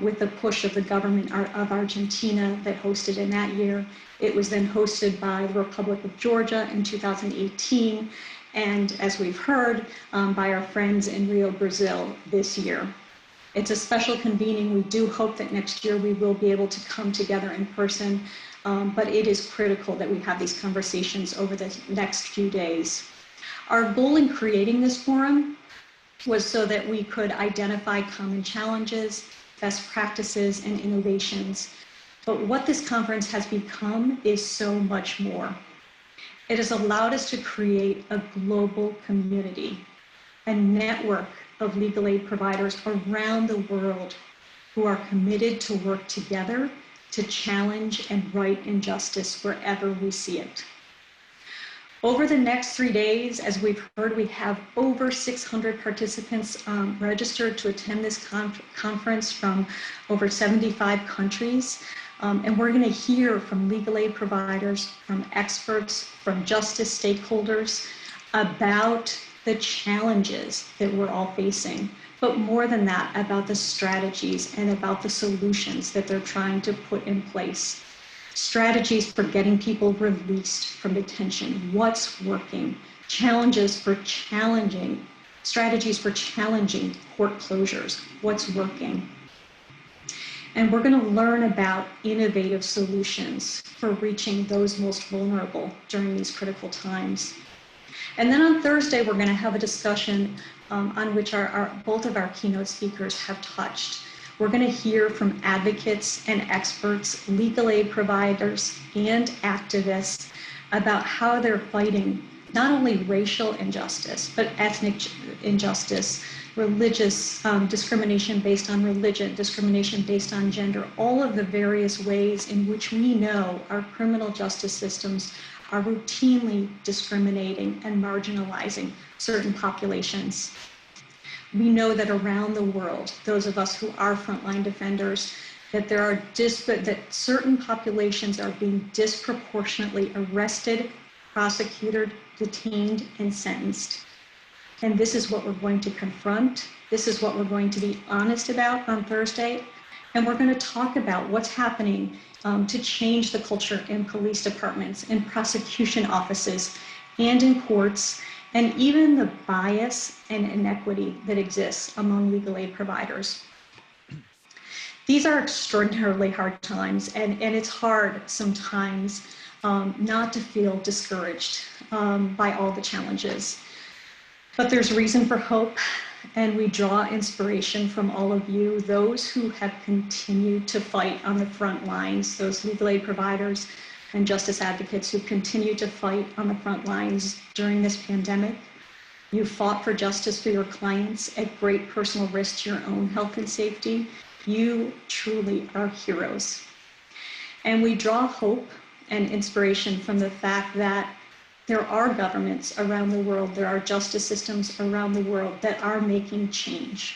with the push of the government of Argentina that hosted in that year. It was then hosted by the Republic of Georgia in 2018, and as we've heard, by our friends in Rio, Brazil this year. It's a special convening. We do hope that next year we will be able to come together in person, but it is critical that we have these conversations over the next few days. Our goal in creating this forum was so that we could identify common challenges, best practices, and innovations. But what this conference has become is so much more. It has allowed us to create a global community, a network of legal aid providers around the world who are committed to work together to challenge and right injustice wherever we see it. Over the next 3 days, as we've heard, we have over 600 participants registered to attend this conference from over 75 countries. And we're going to hear from legal aid providers, from experts, from justice stakeholders about the challenges that we're all facing, but more than that, about the strategies and about the solutions that they're trying to put in place. Strategies for getting people released from detention, what's working, strategies for challenging court closures, what's working. And we're going to learn about innovative solutions for reaching those most vulnerable during these critical times. And then on Thursday, we're going to have a discussion on which both of our keynote speakers have touched. We're going to hear from advocates and experts, legal aid providers, and activists about how they're fighting not only racial injustice, but ethnic injustice, religious discrimination based on religion, discrimination based on gender, all of the various ways in which we know our criminal justice systems are routinely discriminating and marginalizing certain populations. We know that around the world, those of us who are frontline defenders, that that certain populations are being disproportionately arrested, prosecuted, detained, and sentenced. And this is what we're going to confront. This is what we're going to be honest about on Thursday. And we're going to talk about what's happening to change the culture in police departments, in prosecution offices, and in courts, and even the bias and inequity that exists among legal aid providers. These are extraordinarily hard times, and it's hard sometimes not to feel discouraged by all the challenges. But there's reason for hope, and we draw inspiration from all of you, those who have continued to fight on the front lines, those legal aid providers and justice advocates who continue to fight on the front lines during this pandemic. You fought for justice for your clients at great personal risk to your own health and safety. You truly are heroes. And we draw hope and inspiration from the fact that there are governments around the world, there are justice systems around the world that are making change.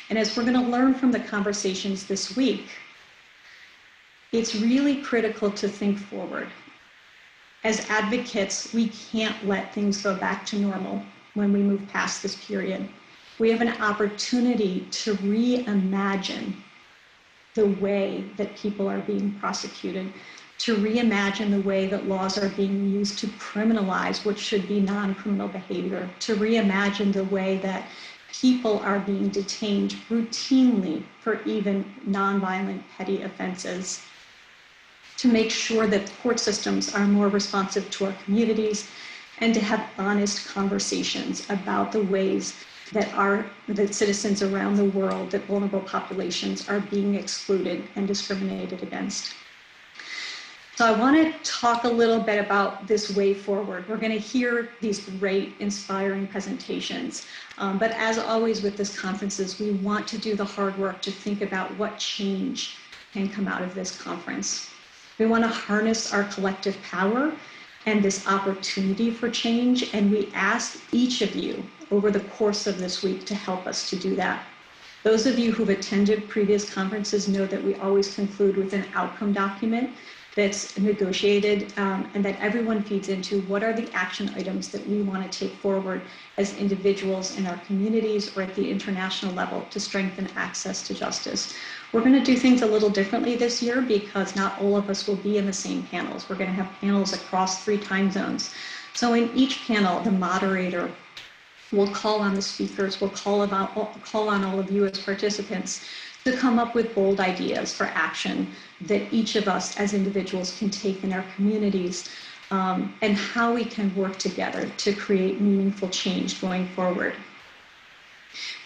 And as we're going to learn from the conversations this week, it's really critical to think forward. As advocates, we can't let things go back to normal when we move past this period. We have an opportunity to reimagine the way that people are being prosecuted, to reimagine the way that laws are being used to criminalize what should be non-criminal behavior, to reimagine the way that people are being detained routinely for even non-violent petty offenses, to make sure that court systems are more responsive to our communities, and to have honest conversations about the ways that citizens around the world, that vulnerable populations are being excluded and discriminated against. So I want to talk a little bit about this way forward. We're going to hear these great, inspiring presentations. But as always with these conferences, we want to do the hard work to think about what change can come out of this conference. We want to harness our collective power and this opportunity for change. And we ask each of you over the course of this week to help us to do that. Those of you who've attended previous conferences know that we always conclude with an outcome document that's negotiated and that everyone feeds into. What are the action items that we want to take forward as individuals in our communities or at the international level to strengthen access to justice? We're going to do things a little differently this year because not all of us will be in the same panels. We're going to have panels across 3 time zones. So in each panel, the moderator We'll call on the speakers, we'll call on all of you as participants to come up with bold ideas for action that each of us as individuals can take in our communities, and how we can work together to create meaningful change going forward.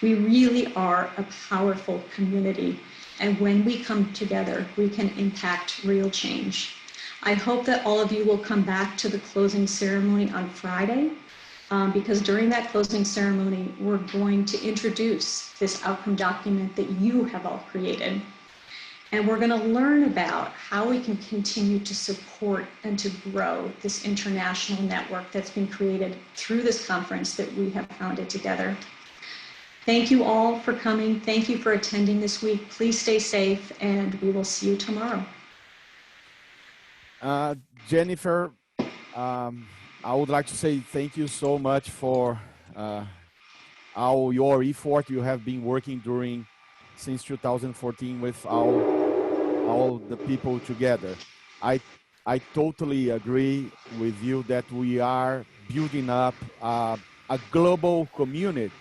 We really are a powerful community, and when we come together, we can impact real change. I hope that all of you will come back to the closing ceremony on Friday, because during that closing ceremony, we're going to introduce this outcome document that you have all created. And we're going to learn about how we can continue to support and to grow this international network that's been created through this conference that we have founded together. Thank you all for coming. Thank you for attending this week. Please stay safe, and we will see you tomorrow. Jennifer, I would like to say thank you so much for all your effort you have been working since 2014 with all the people together. I totally agree with you that we are building up a global community,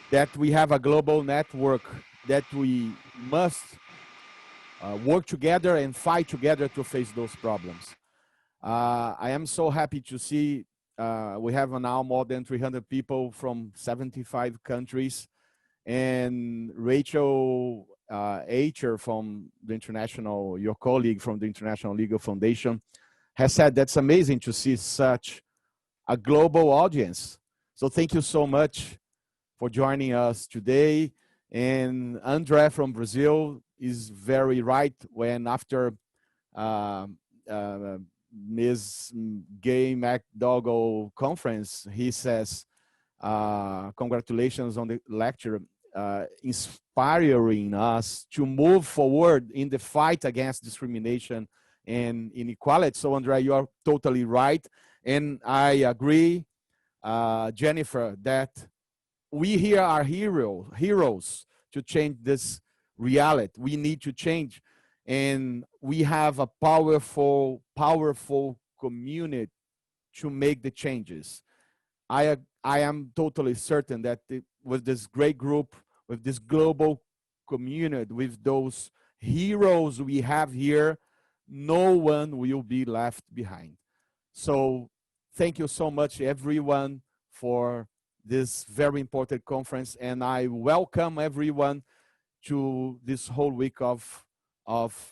that we have a global network, that we must work together and fight together to face those problems. I am so happy to see we have now more than 300 people from 75 countries, and Rachel Acher from the international, your colleague from the International Legal Foundation, has said that's amazing to see such a global audience. So thank you so much for joining us today. And André from Brazil is very right when after Ms. Gay McDougall conference, he says, congratulations on the lecture, inspiring us to move forward in the fight against discrimination and inequality. So André, you are totally right. And I agree, Jennifer, that we here are heroes to change this reality. We need to change. And we have a powerful community to make the changes. I am totally certain that with this great group, with this global community, with those heroes we have here, no one will be left behind. So thank you so much, everyone, for this very important conference. And I welcome everyone to this whole week of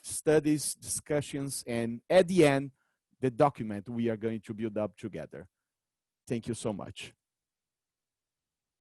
studies, discussions, and at the end, the document we are going to build up together. Thank you so much.